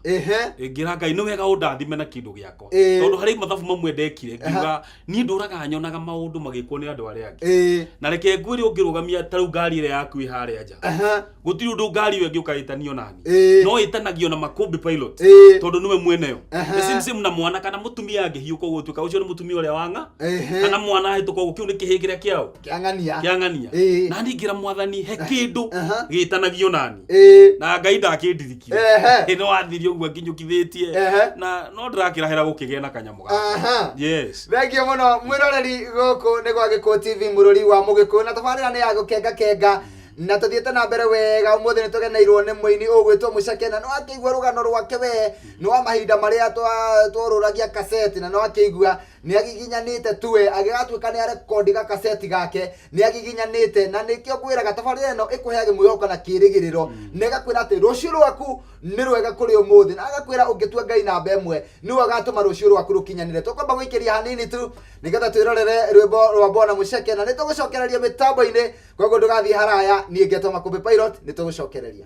ngira ngai ni wega undathime na kindu giakwa tondu hari mathabu mamwe ndekire ngiuga ni nduraga nyonaga maundu magikwo ni andu aria angi na reke ngwire ungirugamia taru ngari ire yaku iharia nja gutiri undu ngari iyo ngiukaitanio nani no itanagio na Makumbi pilot tondu niwe mweneyo sim na mwana kana mutumia angihiuka gutuika ucio ni mutumia uria wanga kana mwana hituka gukiu ni kihingiria kiao kiangania na ndingira mwathani he kindu gitanagio nani na ngai ndakindirikire no athirio guo nginyukithitie na no ndirakirahira gukigia na kanyamu gaka yes thengio muno mwiroreri guku ni gwa Gikuyu TV murori wa Mugikuyu na tabarira ni ya Gukengakenga na tuthiete na mbere wega umuthi nitugeneirwo ni muini ugwitwo Muceke na no akigwa rugano rwake we no mahinda maria tworuragia cassette na no akigwa ni agiginyanite tuwe agigatuika ni record ga cassette gake ni agiginyanite na nikio kwiraga tabarira no ikuheage mwihoko na kirigiriro negakwira ati rucio rwaku ni rwega kuri umuthi na agakwira ungitua ngai namba imwe ni wagatuma rucio rwaku rukinyanire tukwamba gwikiria hanini tu nigetha twirorere rwimbo rwa Bwana Muceke na nitugucokereria mitambo-ini koguo ndugathie haraya ni ngetwo Makumbi pilot nitugucokereria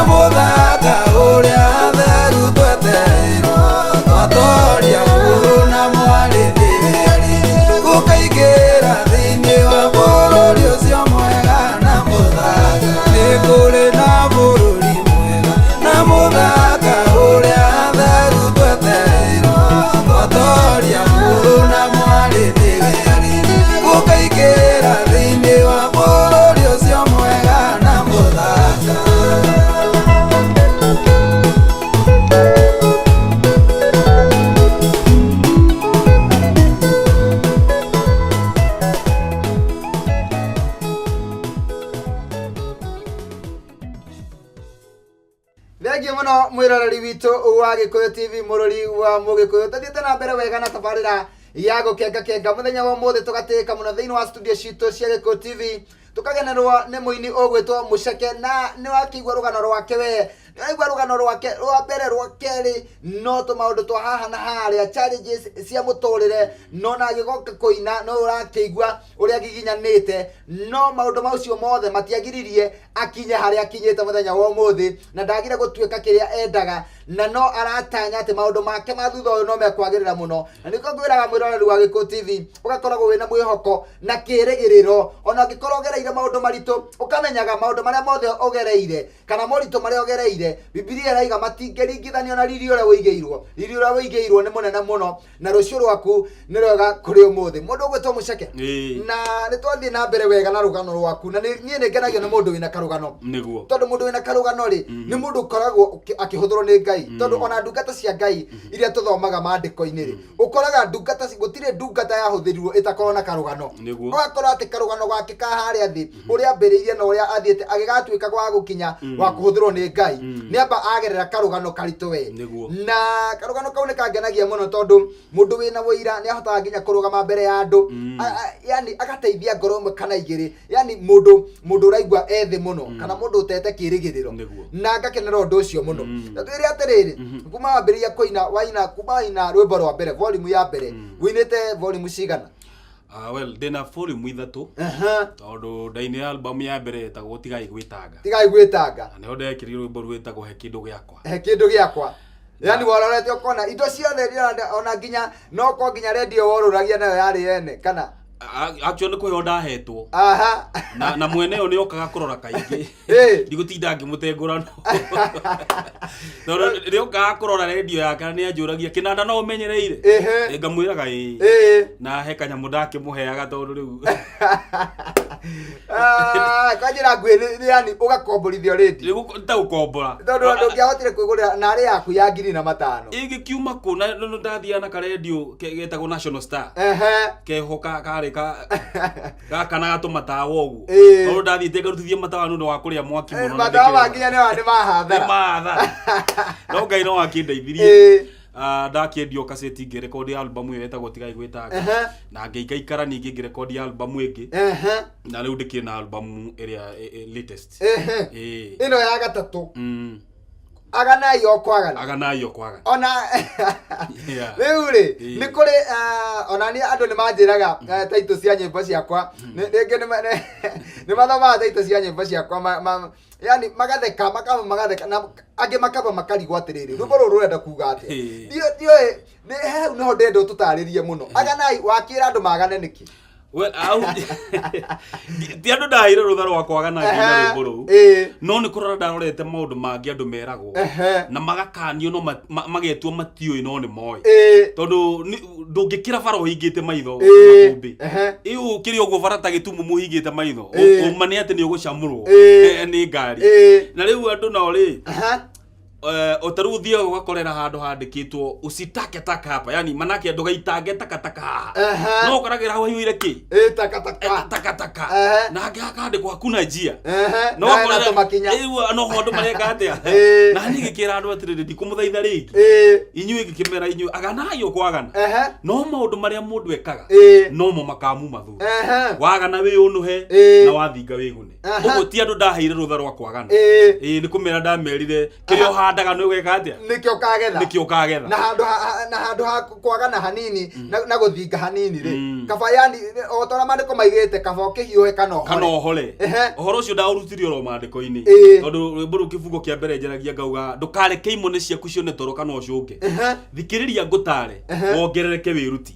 muthaka uria theru twetereirwo twatoria mũrũ na mwarĩ thĩrĩari gũkaingĩra thĩinĩ wa bũrũri ũcio mwega na mũthaka nĩ kũrĩ na bũrũri mwega na mũthaka ũrĩa theru twetereirwo twatoria mũrũ na mwarĩ thĩrĩari gũkaingĩra thĩinĩ wa bũrũri ũcio mwega na mũthaka. Thengiũ mũno mwĩroreri witũ wa Gikuyu TV mũrori wa Mũgĩkũyũ. Tũthiĩte na mbere wega na tabarĩra ya gũkengakenga mũthenya wa ũmũthĩ tũgatĩka mũno thĩinĩ wa studio citũ cia Gikuyu TV tukagenerwo nĩ mũini ũgwĩtwo Muceke na nĩ wakĩigua rũgano rwake we nĩwaigua rũgano rwake rwa mbere rwa kerĩ no tũmaũndũ twa haha na harĩa challenges cia mũtũrĩre no na agĩgoka kũina no ũrakĩigua ũrĩa giginyanĩte no maũndũ macio mothe matiagiririe akinye harĩa akinyĩte mũthenya wa ũmũthĩ na ndagire gũtuĩka kĩrĩa endaga na no aratanya atĩ maũndũ make ma thutha ũyũ no mekwagĩrĩra mũno na nĩkĩo ngwĩraga mwĩroreri wa Gikuyu TV ũgakoragwo wĩna mwĩhoko na kĩĩrĩgĩrĩro ona ũngĩkorwo ũgereire maũndũ maritũ ũkamenyaga maũndũ marĩa mothe ũgereire kana moritũ marĩa ũgereire Biblia ĩrauga matingĩringithanio na riri ũrĩa wĩigĩirwo nĩ mũnene mũno na rũciũ rwaku nĩ rwega kũrĩ ũmũthĩ mũndũ ũgwĩtwo Muceke na nĩtwathiĩ na mbere wega na rũgano rwaku na niĩ nĩngenagio nĩ mũndũ wĩna karũgano tondũ mũndũ wĩna karũgano rĩ nĩ mũndũ ũkoragwo akĩhũthĩrwo nĩ Ngai tondũ ona ndungata cia Ngai iria tũthomaga maandĩko-inĩ rĩ ũkoraga ndungata gũtirĩ ndungata yahũthĩrirwo ĩtakorwo na karũgano ũgakora atĩ karũgano gake ka harĩa thĩ ũrĩa ambĩrĩirie na ũrĩa athiĩte agĩgatuĩka gwa gũkinya wa kũhũthĩrwo nĩ Ngai nĩamba agerera karũgano karitũ we na karũgano kau nĩ kangenagia mũno tondũ mũndũ wĩna wũira nĩ ahotaga nginya kũrũgama mbere ya andũ yani agateithia ngoro ĩmwe kana igĩrĩ yani mũndũ ũraigua ethĩ mũno kana mũndũ ũtete kĩĩrĩgĩrĩro na ngakenera ũndũ ũcio mũno rĩrĩa atĩrĩrĩ kuma wambĩrĩria kũina kuma waina rwĩmbo rwa mbere volume ya mbere wĩinĩte volume cigana well ndĩna volume ithatũ tondũ ndainĩ album ya mbere ĩtagwo tigai gwĩtanga na nĩho ndekĩrire rwĩmbo rwĩtagwo he kĩndũ gĩakwa yani warorete ũkona indo ciothe ona nginya no ko nginya radio worũragia nayo yarĩ yene kana actually nĩkũheo ndahetwo na mwene ũyũ nĩokaga kũrora kaingĩ ndigũtinda ngĩmũtengũra tondũ nĩokaga kũrora radio yake na nĩanjũragia kĩnanda no ũmenyereire ngamwĩraga ĩĩ na he kanyamũ ndakĩmũheaga tondũ rĩu kanjĩra nguĩ yani ũgakomborithio radio rĩu ta gũkombora tondũ ndũngĩahotire kwĩgũrĩra narĩ yaku ya 5,000 ĩgĩkiuma kũ na ndathiaga na karedio getagwo National Star keho karĩ gaka na gatũmatawa ũguo tondũ ndathiĩte ngarutithia matawa nĩ ũndũ wa kũrĩa mwaki mũno matawa manginya nĩ mahathara no Ngai no akĩndeithirie ndakĩendio kaseti ngĩrekondi album ĩyo ĩtagwo tigai gwĩtanga na ngĩikaikara ningĩ ngĩrekondi album ĩngĩ na rĩu ndĩkĩrĩ na album ĩrĩa latest ĩno ya gatatũ aganai okwagana ona rĩu rĩ nĩ kũrĩ ona niĩ andũ nĩ manjĩraga taitũ cia nyĩmbo ciakwa rĩngĩ nĩ mathomaga taitũ cia nyĩmbo ciakwa yani magatheka na angĩ makamba makarigwo atĩrĩrĩ rwĩmbo rũrũ rũrenda kuga atĩa ndiũĩ hau nĩho ndenda ũtũtarĩrie mũno aganai wakĩra andũ magane nĩkĩ ti andũ ndaheire rũtha rwa kwagana nginya rwĩmbo rũu no nĩ kũrora ndarorete maũndũ mangĩ andũ meragwo na magakanio no magetwo matiũĩ no nĩ moĩ tondũ ndũngĩkĩra bara ũhingĩte maitho Makumbi ĩũ kĩrĩ ũguo bara ta gĩtumumu ũhingĩte maitho ũma nĩ atĩ nĩ ũgũcamũrwo nĩ ngari na rĩu andũ nao rĩ utaru thiaga ugakorera handu handikitwo usitake taka hapa yani manake ndugaitange takataka haha no koragira hawa hiyo ki takataka na ngakandikwo hakuna njia no korera makinya no hondu mareka atia na nigikira andu atiriri ndikumuthaitha ringi inyuĩ gikimera inyuĩ aganayo kwagana no maundu maria mundu ekaga no mo makamu mathu wagana wi unuhe na wathinga wigune uguo ti andu ndaheire rutha rwa kwagana ni kumera ndamerire kirio handaga no gweka atia nikio kagetha na handu ha kwagana hanini na guthinga hanini ri kaba yani otora mandiko maigite kaba ukihiuhe kana ohore ohoro ucio ndaurutirio ro mandiko-ini tondu rwimbo ru kifungo kia mbere njeragia ngauga ndukareke imone ciaku cione toro kana ucuke thikiriria ngutare wongerereke wiruti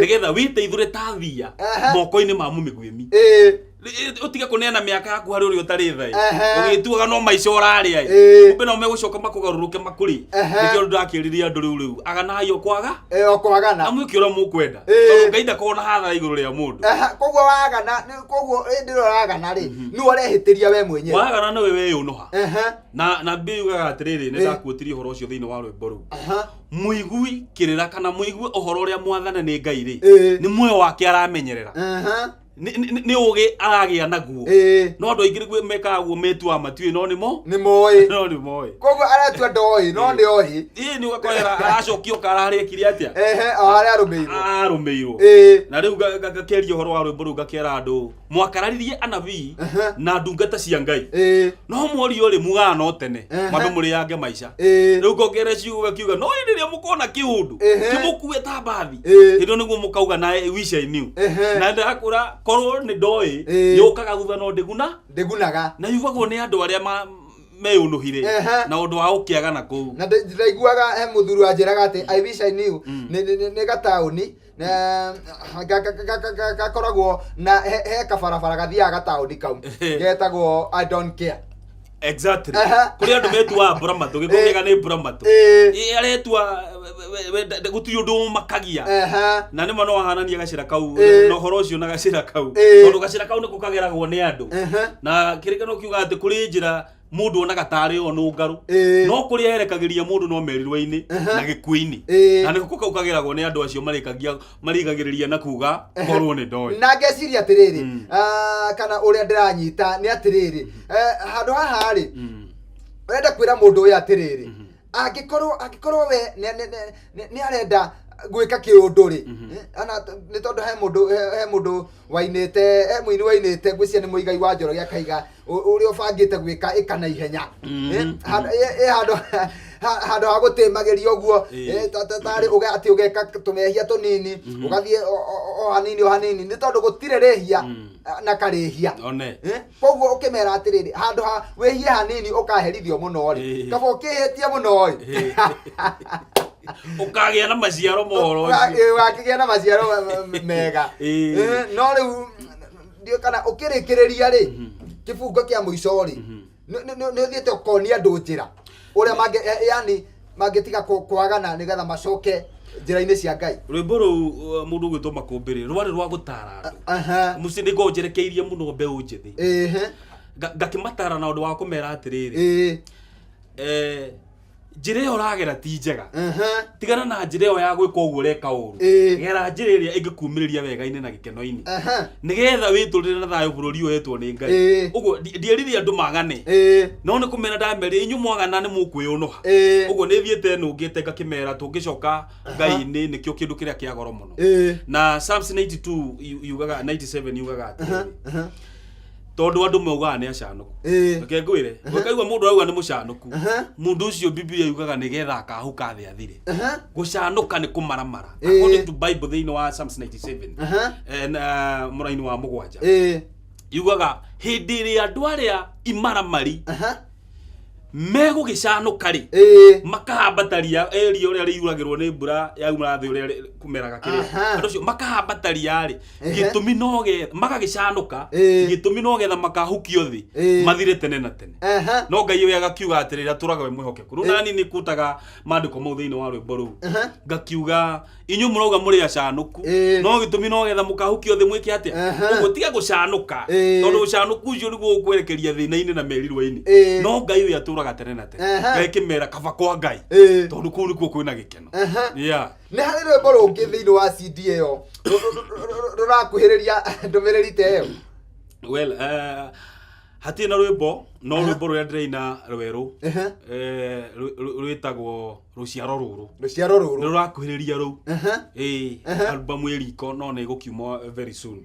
nigetha witeithure ta thia moko-ini ma mumigwimi utiga kuneana miaka yaku hari uri utari thai ugituaga no maica uraria kumbe no megucoka makugaruruke makuri nikio ndakiriria ndu riu aganayo kwaga kwagana amwikira mukwenda tondu ngaida kona hathara iguru ria mundu koguo wagana koguo ndiro wagana ri ni urehitiria we mwenyewe wagana no wewe unoha na mbiugaga atiriri ni ndakuotirie horo ucio thiini wa rwimbo ru muigui kirira kana muigui uhoro uria mwathana ni Ngai ri ni muoyo wake aramenyerera ni uge aragia naguo no ndo ingirigwe mekaguo metua matui no nimo ni moi koguo aratua ndoi no ni ohi ni ugakorera aracokio karare kiria atia arumeirwo na riu gakeria horo wa rwimbo ru gakera andu mwakararirie anabii na ndungata cia Ngai no mwori uri muga no tene mambe muri yange maica riu ngongere ciuga kiuga no iriria mukona kiundu kimukue ta bathi hindo niguo mukauga na wish I knew na ndakura korwo ni ndoi yukaga thutha no ndigunaga na yugagwo ni andu aria meyunuhire na undu wa ukiaga na kuu na ndaiguaga he muthuru anjiraga ati I wish I knew ni gatauni na gakoragwo na he kabarabara gathiaga gatauni kau getagwo I don't care exactly kuri andu metua buramatu gikongega ni buramatu aretua gutiri undu makagia na ni mano wahanania gacira kau no horo ucio na gacira kau tondu gacira kau ni kukageragwo ni andu na kirikano kiuga ati kuri njira mundu onaga tari ono ngaru no kuri erekagiria mundu no merirwe-ini na gikuyu-ini na ni kuka ukageragwo ni andu acio marigagiriria na kuga korwo ni ndoi na ngeciria atiriri kana uria ndiranyita ni atiriri handu haha ri urenda kwira mundu uyu atiriri angikorwo we ni arenda gwika kiundu ri ana ni tondu he mundu wainite mwini wainite gwisia ni muigai wa njoro gia kaiga uri ubangite gwika ikana ihenya handu ha gutimagiria uguo tari ugati ugeka tumehia tunini ugathie o hanini ni tondu gutire rehia na karehia koguo ukimera atiriri handu ha wehie hanini ukaherithio muno ri kaba ukihetie muno ri ukagia na maciaro moro wakigia na maciaro mega no riu ndio kana ukirikireria ri kifungo kia muico ri ni thiete ukonia andu njira uria yani mangitiga kwagana nigetha macoke njira-ini cia Ngai rwimbo ru mundu gwitwo Makumbiri rwari rwa gutara andu muci ni ngonjerekeirie muno mbeu njithi ngakimatara na undu wa kumera atiriri njira iyo uragera ti njega tigana na njira iyo ya gwika uguo ureka uru gera njira iria ingikuumiriria wega-ini na gikeno-ini nigetha witurire na thayo bururi uhetwo ni Ngai uguo ndierithia andu magane no ni kumena ndameri inyu mwagana ni mukwiyunuha uguo ni thiete nungite ngakimera tungicoka Ngai-ini nikio kindu kiria kia goro muno na Psalms 92 yugaga 97 yugaga atiriri tondu andu maugaga ni acanuku reke ngwire gwikaigua mundu arauga ni mucanuku mundu ucio Biblia yugaga nigetha akahuka thi athire gucanuka ni kumaramara according to Bible thiini wa Psalms 97 na muraini wa 7 yugaga hindi ria andu aria imaramari megugicanuka ri makahambataria eria uria riuragirwo ni mbura yauma thi uria kumeraga kiri andu cio makahambataria ri gitumi noge magagicanuka gitumi nogetha makahukio thi mathire tene na tene no Ngai uyu agakiuga atirira turaga we mwihokeku runani ni kutaga mandiko mau thiini wa rwimbo ru ngakiuga inyu murauga muri acanuku no gitumi nogetha mukahukio thi mwike atia uguo tiga gucanuka tondu ucanuku ucio niguo ukwerekeria thina-ini na merirwe-ini no Ngai uyu aturaga tene na tene gekimera kaba kwa Ngai tondu kuu nikuo kwina gikeno ni hari rwimbo rungi thiini wa CD iyo rurakuhiriria ndumiriri te iyo well hatina rwimbo no rwimbo ruria ndiraina rweru rwitagwo ruciaro ruru rurakuhiriria ru album iriko no ni gukiuma very soon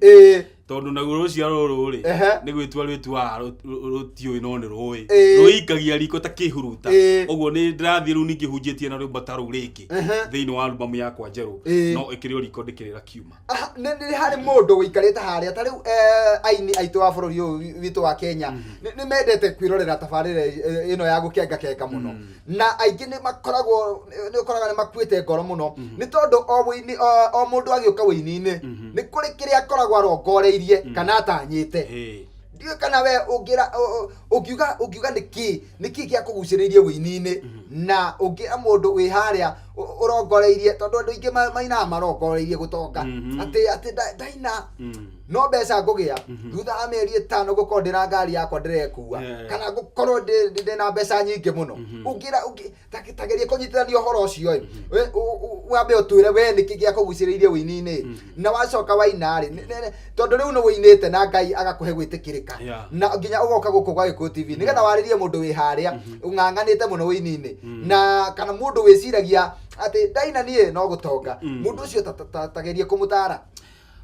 tondu na ruciaro ruri ni gwitwa rwitwa rutio ino ni rui ruikagia riko ta kihuruta uguo ni ndirathie ru ningi hunjitie na rumba ta ru riki thiini wa album yakwa njeru no ikirio riko ndikirira kiuma ni hari mundu wikarite haria ta riu aini aitu wa bururi witu wa Kenya ni mendete kwirorera tabarire ino ya Gukengakenga muno na aingi ni makoragwo ni ukoraga ni makuite ngoro muno ni tondu o mundu agioka wini-ini ni kuri kiria akoragwo arongoreirie kana atanyite ndio kana we ukiuga niki kia kuguciririe wini-ini na ungira mundu wi haria urongoreirie tondu andu ingi maina marongoreirie gutonga ati ndaina no mbeca ngugia thutha wa mieri 5 gukorwo ndina ngari yakwa ndirekua kana gukorwo ndina mbeca nyingi muno ungira tagerie kunyitithania uhoro ucio wambe utwire we niki gia kuguciririe wini-ini na wacoka waina ri tondu riu no winite na Ngai agakuhe gwitikirika na nginya ugoka guku gwa Gikuyu TV nigetha waririe mundu wi haria ung'ang'anite muno wini-ini na kana mundu wiciragia ati ndaina nie no gutonga mundu ucio tagerie kumutara.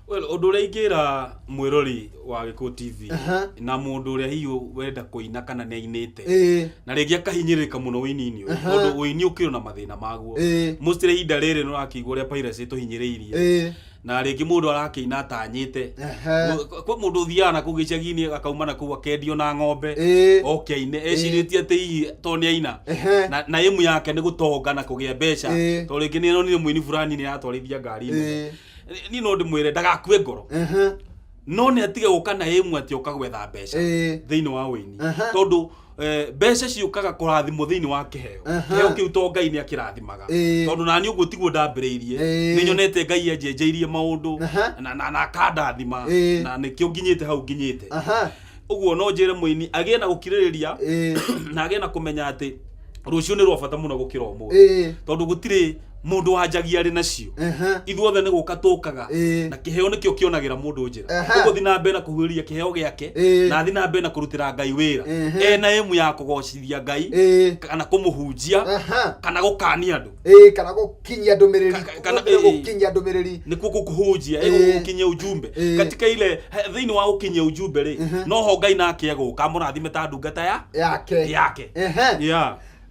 Well, undu uria ingira mwirori wa Gikuyu TV na mundu uria hiyo wenda kuina kana ni ainite na ringi akahinyirika muno wini-ini undu wini ukiro na mathina maguo mustire hinda riri no akigwa uria piracy tuhinyiriirie na ringi mundu arakiina atanyite kwa mundu thiana ku gicagi-ini akauma na ku akendio na ng'ombe okeine eciritie ati to ni aina na imu yake ni gutonga na kugia mbeca to ringi ni no mwini fulani ni atwarithia ngari ni no ndimwire ndagakue ngoro no ni atige guka na imu ati ukagwetha mbeca thiini wa wini tondu mbeca ciukaga kurathimo thiini wa kiheo kiheo kiu to Ngai ni akirathimaga tondu nani uguo tiguo ndambiriirie ni nyonete Ngai enjenjeirie maundu na akandathima na nikio nginyite hau nginyite uguo no njire muini agie na gukiririria na agie na kumenya ati rucio ni rwa bata muno gukira umuthi tondu gutire mundu wajagia ri nacio ithuothe ni guka tukaga na kiheo nikio kionagira mundu njira uguo thina mbere na kuhuria kiheo giake na thina mbere na kurutira Ngai wira ena emu ya kugocithia Ngai kana kumuhunjia kana gukania andu kana gukinyia ndumiriri kana gukinyia ndumiriri nikuo kuhunjia gukinyia ujumbe katika ile thiini wa gukinyia ujumbe ri no ho Ngai nake aguka murathime ta ndungata yake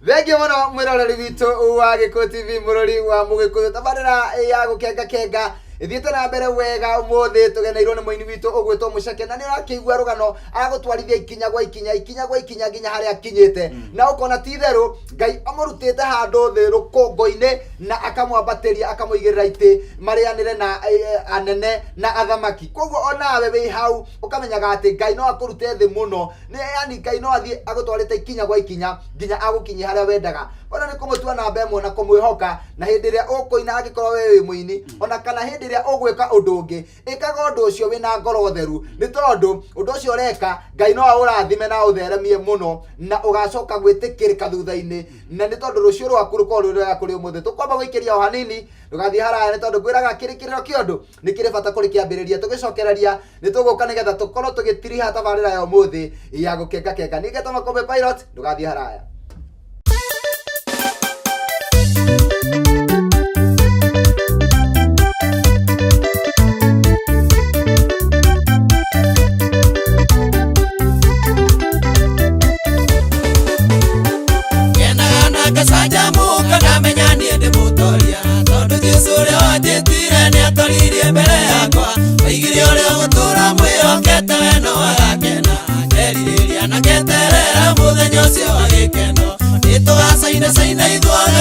Thengio muno mwiroreri witu wa Gikuyu TV murori wa Mugikuyu tabarira ya Gukengakenga ithiete na mbere wega umuthi tugeneirwo ni muini witu ugwitwo Muceke na ni urakigua rugano agutwarithia ikinya gwa ikinya nginya haria akinyite na ukona ti theru Ngai amurutite handu thi rukongo-ini na akamwambatiria akamuigirira iti marianire na anene na athamaki koguo onawe wi hau ukamenyaga ati Ngai no akurute thi muno ni yani Ngai no athie agutwarite ikinya gwa ikinya nginya agukinyia haria wendaga ona ni kumutua na mbemwe na kumwihoka na hindi ria ukuina agikorwo we muini ona kana hindi ria ugwika undu ungi ikaga undu ucio wina ngoro theru ni tondu undu ucio ureka Ngai no aurathime na utheremie muno na ugacoka gwitikirika thutha-ini na ni tondu rucio rwaku rukorwo ruri kuri umuthi tukwamba gwikiria o hanini tugathie haraya ni tondu gwiraga kirikiriro kiondu ni kiri bata kuri kiambiriria tugicokereria ni tuguka nigetha tukorwo tugitiriha tabarira ya umuthi ya Gukengakenga nigetha Makumbi pilot tugathie haraya.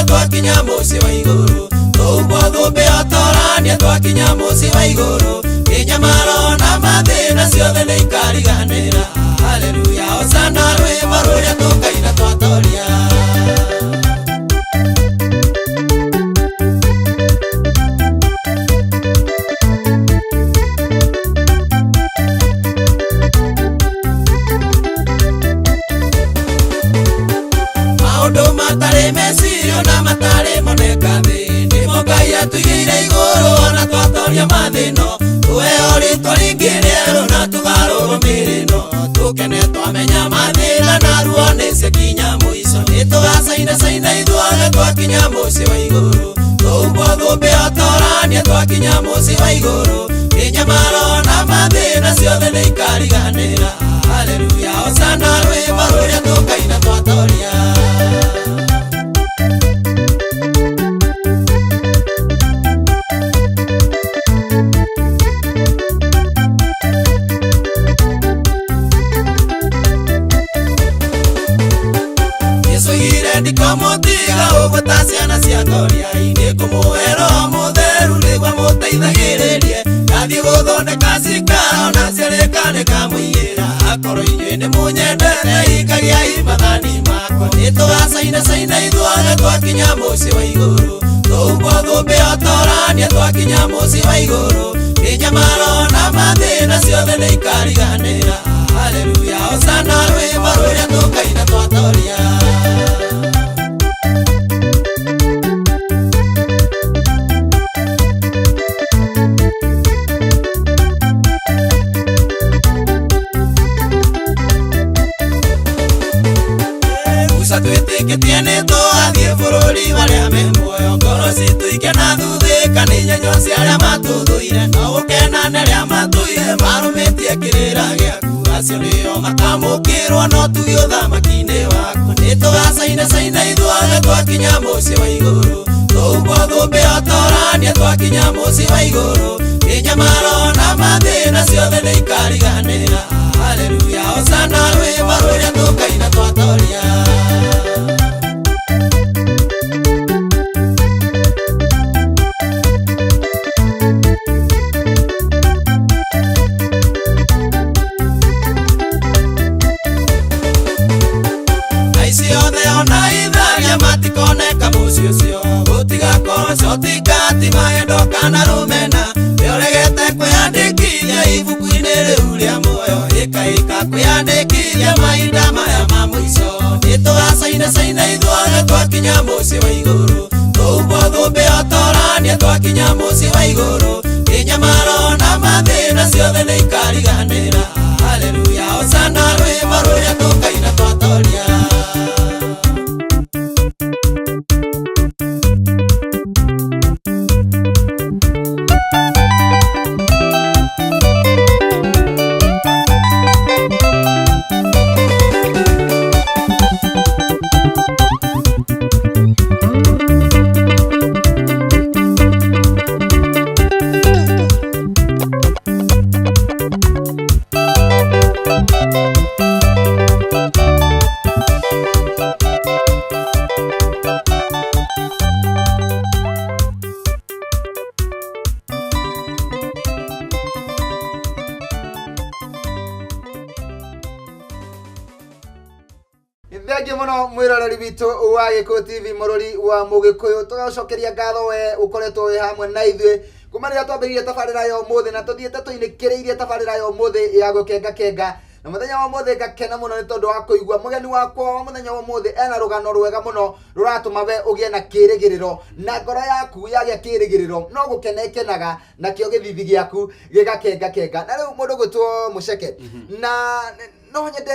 Twakinya muci wa iguru tumbwo thumbi otorania twakinya muci wa iguru inyamaro na mathina ciothe ni ikariganira haleluya hosana rwimbo ruria tukaina twatoria maundu matari mecirio na matari moneka thi nimo Ngai atwigire iguru na twatoria mathino tuheo ritwa ringi rieru na tugarumirino tukene twamenya mathina na ruo nicikinya muico nitugacaina ithuothe twakinya muci wa iguru tumbwo thumbi otorania twakinya muci wa iguru inyamaro na mathina ciothe ikariganira. Haleluya, hosana rwimbo ruria tukaina twatoria. Ndikomotiga ubutasiana ciatoria ine kumuhero mutheru nigwa muteithagiririe ngathie guthondeka cikaro na ciarikane kamwiyira akorwo inyuĩ nĩ mũnyendete ikagiai mathani makwa nĩtũgacainacaina ithuothe twakinya mũciĩ wa igũrũ tũhumbwo thũmbĩ otorania twakinya mũciĩ wa igũrũ mĩnyamaro na mathĩna ciothe nĩ ikariganĩra. Haleluya, hosana rwĩmbo rũrĩa tũkaina twatoria. Twĩtĩkĩtie nĩtũgathiĩ bũrũri barĩa me muoyo ngoro citũ ikena thuthĩka nĩ nyenyo cia arĩa matũthũire no gũkenane rĩa matũire marũmĩtie kĩrĩra gĩaku acio nĩo makamũkĩrwo no tuge ũthamaki-inĩ waku nĩtũgacainacaina ithuothe twakinya mũciĩ wa igũrũ tũhumbwo thũmbĩ otorania twakinya mũciĩ wa igũrũ mĩnyamaro na mathĩna ciothe nĩ ikariganĩra. Haleluya, hosana rwĩmbo rũrĩa tũkaina twatoria. Matikoneka mũciĩ ũcio gũtigakorwo cotikati maendo kana rũmena nĩũregete kwĩyandĩkithia ibuku-inĩ rĩu rĩa muoyo ĩkaĩka kwĩyandĩkithia mahinda maya ma mũico nĩtũgacainacaina ithuothe twakinya mũciĩ wa igũrũ tũhumbwo thũmbĩ otorania twakinya mũciĩ wa igũrũ mĩnyamaro na mathĩna ciothe nĩ ikariganĩra. Haleluya, hosana rwĩmbo rũrĩa tũkaina twatoria. Thengi muno mwiroreri witu wa Gikuyu TV murori wa Mugikuyu tugacokeria ngatho we ukoretwo we hamwe na ithuĩ kumanĩra twambĩrĩirie tabarĩra ya ũmũthĩ na tũthiĩte tũinĩkĩrĩirie tabarĩra ya ũmũthĩ ya Gukengakenga na mũthenya wa ũmũthĩ ngakena mũno nĩ tondũ wa kũigua mũgeni wakwa wa mũthenya wa ũmũthĩ ena rũgano rwega mũno rũratũma we ũgĩe na kĩĩrĩgĩrĩro na ngoro yaku yagĩa kĩĩrĩgĩrĩro no gũkena ĩkenaga nakĩo gĩthithi gĩaku gĩgakengakenga na rĩu mũndũ gwĩtwo Muceke na no nyende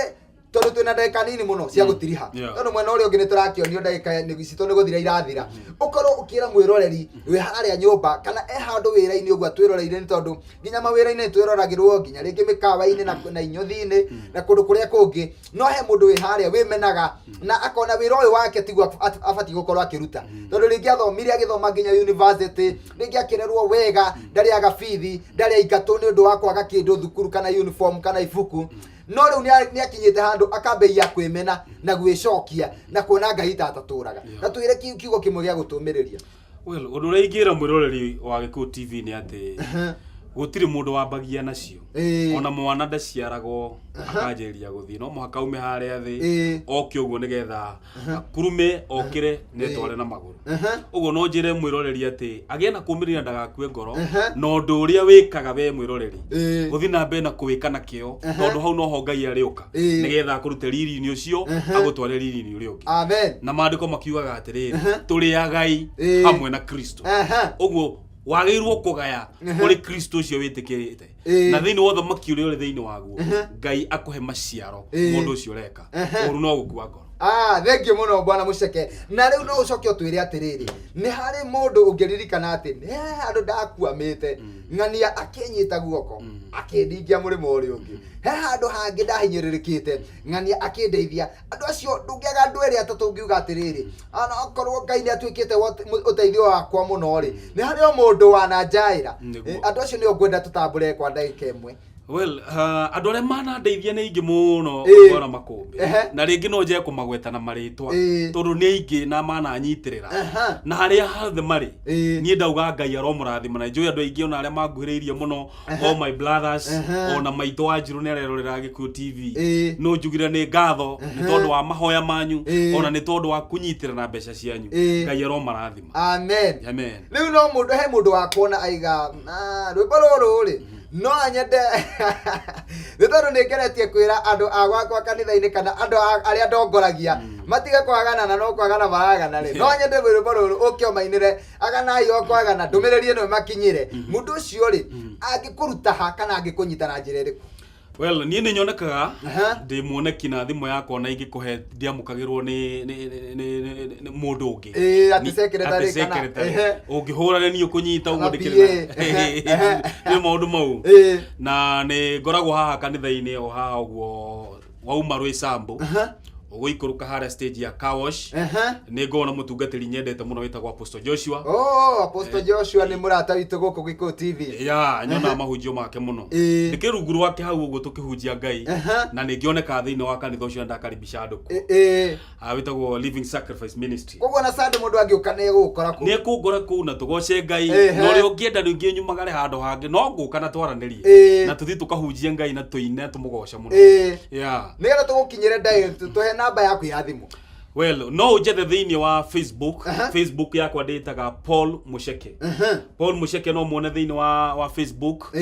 tondu twina ndagika nini muno cia gutiriha tondu mwena uria ungi niturakionio ndagika citũ nĩ gũthira irathira ukorwo ukira mwiroreri wi haria nyumba kana handu wira-ini ũguo twĩroreire nĩ tondu nginya mawĩra-inĩ twĩroragĩrwo nginya rĩngĩ mĩkawa-inĩ na inyothi-inĩ na kũndũ kũrĩa kũngĩ no he mũndũ wĩ haria wĩmenaga na akona wĩra ũyũ wake tiguo abatiĩ gũkorwo akĩruta tondu rĩngĩ athomire agĩthoma nginya university rĩngĩ akĩrerwo wega ndarĩ agabithi ndarĩ aingatũ nĩ ũndũ wa kwaga kĩndũ thukuru kana uniform kana ibuku no rĩu nĩ akinyĩte handũ akambĩrĩria kwĩmena na gwĩcokia na kuona Ngai ta atatũraga na twĩre kiugo kĩmwe gĩa gũtũmĩrĩria. Well, ũndũ ũrĩa ingĩra mwĩroreri wa Gikuyu TV nĩ atĩ gũtirĩ mũndũ wambagia nacio ona mwana ndaciaragwo akanjĩrĩria gũthiĩ no mũhaka ume harĩa thĩ oke ũguo nĩgetha kurume okĩre netware na magũrũ ũguo no njĩre mwĩroreri atĩ agĩe na kũũmĩrĩria ndagakue ngoro na ũndũ ũrĩa wĩkaga we mwĩroreri gũthiĩ na mbere na kũwĩka na kĩo tondũ hau noho Ngai arĩũka nĩgetha akũrute riri-inĩ ũcio agũtware riri-inĩ ũrĩa ũngĩ. Amen. Na maandĩko makiugaga atĩrĩrĩ tũrĩ agai hamwe na Kristo ũguo wagĩrĩirwo kũgaya kũrĩ Kristo ũcio wĩtĩkĩrĩte na thĩinĩ wa ũthamaki ũrĩa ũrĩ thĩinĩ waguo Ngai akũhe maciaro mũndũ ũcio ũreka ũru no gũkua ngoro. Thank you muno bwana Muceke. Na riu no ucoke utwire atiriri. Ni hari mundu ungiririkana ati andu ndakuamite ng'ania akinyita guoko akindingia murimo uri ungi. He handu hangi ndahinyiririkite ng'ania akindeithia. Andu acio ndungiaga andu eri atatu ngiuga atiriri. Ana okorwo Ngai ni atwikite uteithio wakwa muno ri. Ni hari o mundu wanajaira. Andu acio ni ngwenda tutambure kwa ndagika imwe. Well, andu aria manandeithia ni ingi muno bora Makumbi. Na ringi no nje kumagweta na maritwa tondu ni ingi na mananyitirira. Na haria hathe mari ni ndauga Ngai aromurathima na njui andu aingi ona aria manguhiriirie muno all my brothers ona maitho Wanjiru ni arerorera Gikuyu TV. No njugire ni ngatho ni tondu wa mahoya manyu ona ni tondu wa kunyitira na mbeca cianyu. Ngai aromurathima. Amen. Amen. Riu no mundu he mundu wakuona aiga rwimbo ruru ri no anyende nitoro nigeretie kwira andu agwakwa kanitha-ini kana andu aria ndongoragia matige kwagana na no kwagana baragana ri no anyende rwimbo ruru ukio mainire aganai o kwagana ndumiriri ino makinyire mundu ucio ri angikuruta ha kana angikunyita na njira iriku. Well, ni nyonekaga ndi muoneki na thimu yakwa na ingikuhe ndiamukagirwo ni mundu ungi ati secretary kana ungihura ni ukunyita uguo ndikirira ni maundu mau na ni ngoragwo haha kanitha-ini o haha uguo wauma Rwisambu uguikuruka hara stage ya Kawash ni ngona mutungatiri nyendete muno witagwo Apostle Joshua. Apostle Joshua ni murata witu guku Gikuyu TV. Nyona mahunjio make muno ndikirungu rwake hau uguo tukihunjia Ngai na ningioneka thiini wa kanitha ucio ndakaribisha andu ku witagwo Living Sacrifice Ministry. Koguo na Sunday mundu angiuka ni gukora ku ni kungora ku na tugoce Ngai no ri ungienda ni ungi nyumagare handu hangi no nguka na twaranirie na tuthi tukahunjia Ngai na tuine tumugoca muno nigetha tugukinyire ndai tuhe namba yaku ya thimu. Well, no ujete thiini wa Facebook. Facebook yakwa nditaga Paul Muceke. Paul Muceke no muone thiini wa Facebook.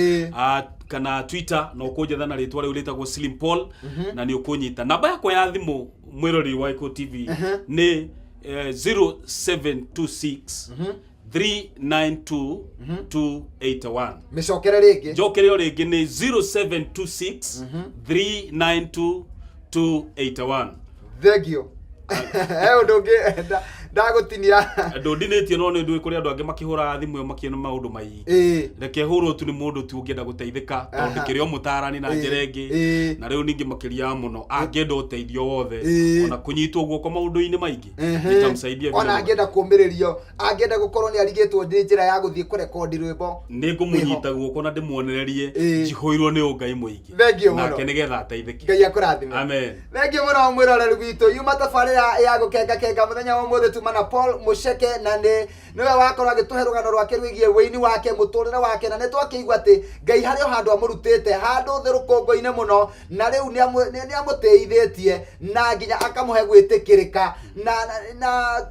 Kana Twitter no kujetha na ritwa riu ritagwo Slim Paul na ni ukunyita. Namba yakwa ya thimu mwirori wa Gikuyu TV ni 0726 392 281. Micokere ringi. Njokere ringi ni 0726 392 281. Thank you. Ndungi ndagutinia ndundinitio no ni ndu kuri andu angi makihura thimu yo makiena maundu mai reke hurwo tu ni mundu tu ungienda guteithika tondu kirio mutarani na njerengi na riu ningi makiria muno angienda uteithio wothe ona kunyitwo guoko maundu-ini maingi nitamsaidia ona angienda kumiririo angienda gukorwo ni arigitwo njira ya guthie kurekondi rwimbo ni ngumunyita guoko na ndimuonererie jihoirwo ni ungai muingi na kenigetha ateithike. Ngai akurathime. Amen. Thank you muno mwiroreri witu yuma tabarira ya gukengakenga muthenya wa mothe tuma na Paul Muceke na niwe wakorwo agituhe rugano rwake rwigie weini wake muturire wake na nitwakiigua ati Ngai hario handu amurutite handu thi rukongo-ine muno na riu ni amuteithitie na nginya akamuhe gwitikirika na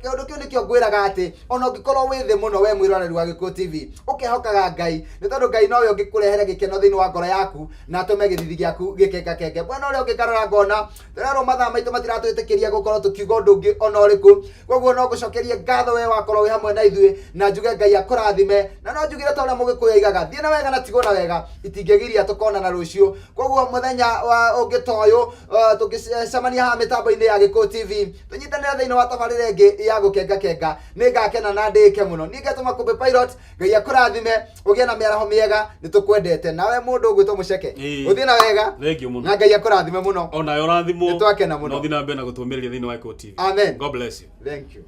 kindu kiu nikio ngwiraga ati ona ungikorwo wi thi muno we mwiroreri wa Gikuyu TV ukihokaga Ngai ni tondu Ngai nowe ungikurehere gikeno thiini wa ngoro yaku na atume githithi giaku gikengakenge bwana uria ungikarora ngona rero mathaa maitu matiratuitikiria gukorwo tukiuga undu ungi ona uriku koguo no gucokerie ngatho we wakorwo wi hamwe na ithuĩ na njuge Ngai akurathime na no njugire ta uria Mugikuyu aigaga thie na wega na tigo na wega itingegiria tukona na rucio koguo muthenya wa ungitoyo tukicemania haha mitambo-ini ya Gikuyu TV tunyitanira thiini wa tabarira ingi ya gukengakenga ningakena na ndike muno ningetwo Makumbi pilot Ngai akurathime ugie na miaraho miega nitukwendete nawe mundu ugwitwo Muceke uthie na wega na Ngai akurathime muno ona yo rathimo nitwakena muno no thina mbere na gutumiriria thiini wa Gikuyu TV. Amen. God bless you. Thank you.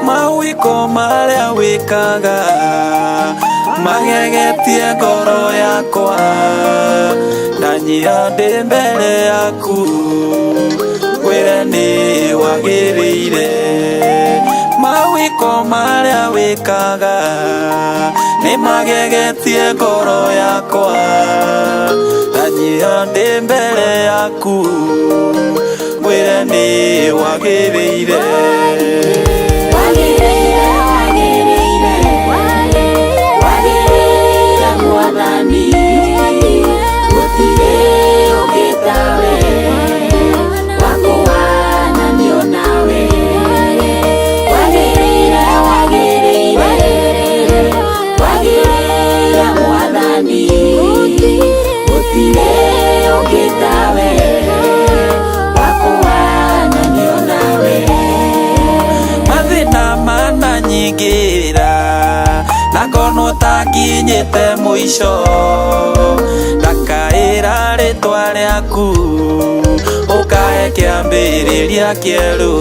Mawiko maria wikaga magegetie ngoro yakwa ndanyira ndi mbere yaku wire ni wagiriire mawiko maria wikaga ni magegetie ngoro yakwa ndanyira ndi mbere yaku wire ni wagiriire Wako nyingira na ngono takinyite muico ndakaira ritwa riaku ukahe kiambiriria kieru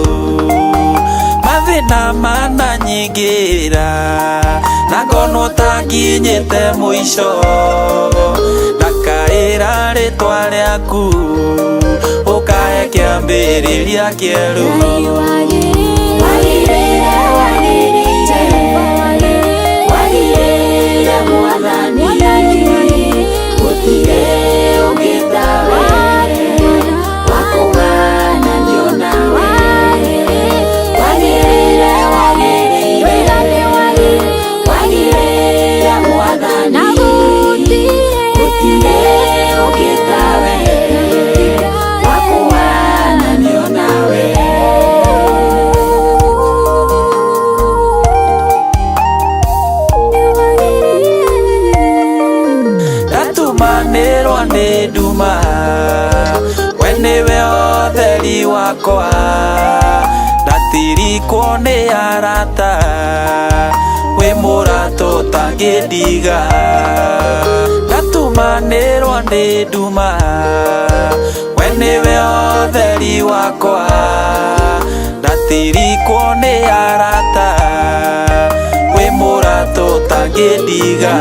mathina mana nyingira na ngono takinyite muico ndakaira ritwa riaku ukahe kiambiriria kieru wakwa ndatirikwo ni arata wi murato tangidiga ndatumanirwo ni nduma we niwe otheri wakwa ndatirikwo ni arata wi murato tangidiga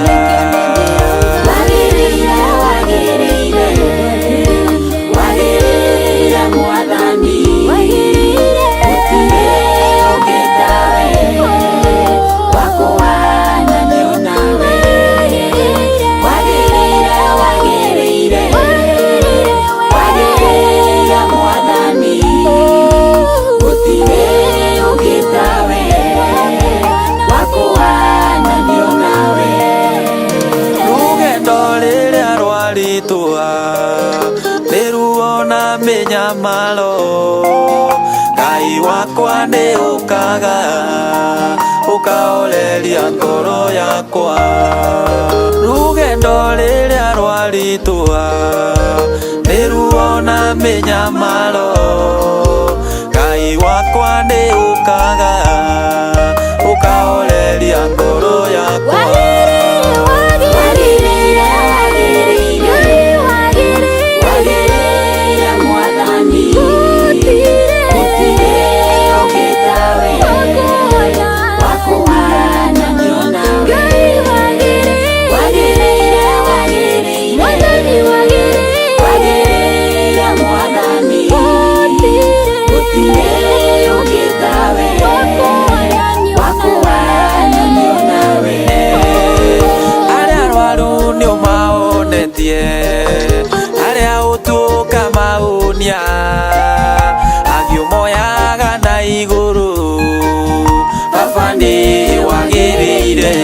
malo Ngai wakwa ni ukaga ukaoleria ngoro yakwa rugendo riria rwaritwa niruona minyamaro Ngai wakwa ni ukaga ukaoleria ngoro yakwa aria utuka maunia agiumoyaga na iguru baba ni wagirire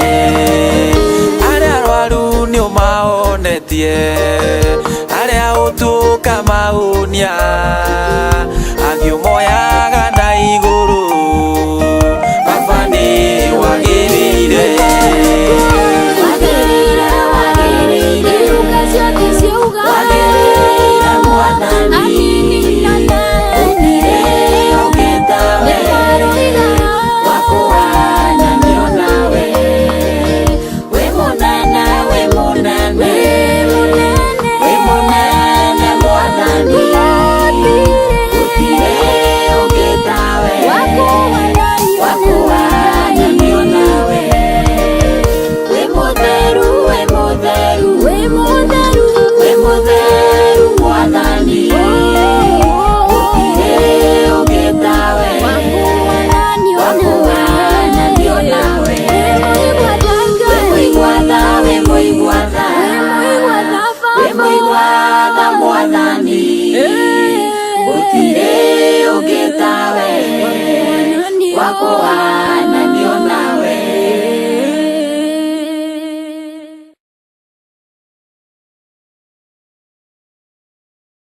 aria rwaru ni umaonetie aria utuka maunia agiumoyaga na iguru baba ni wagirire wako wana niona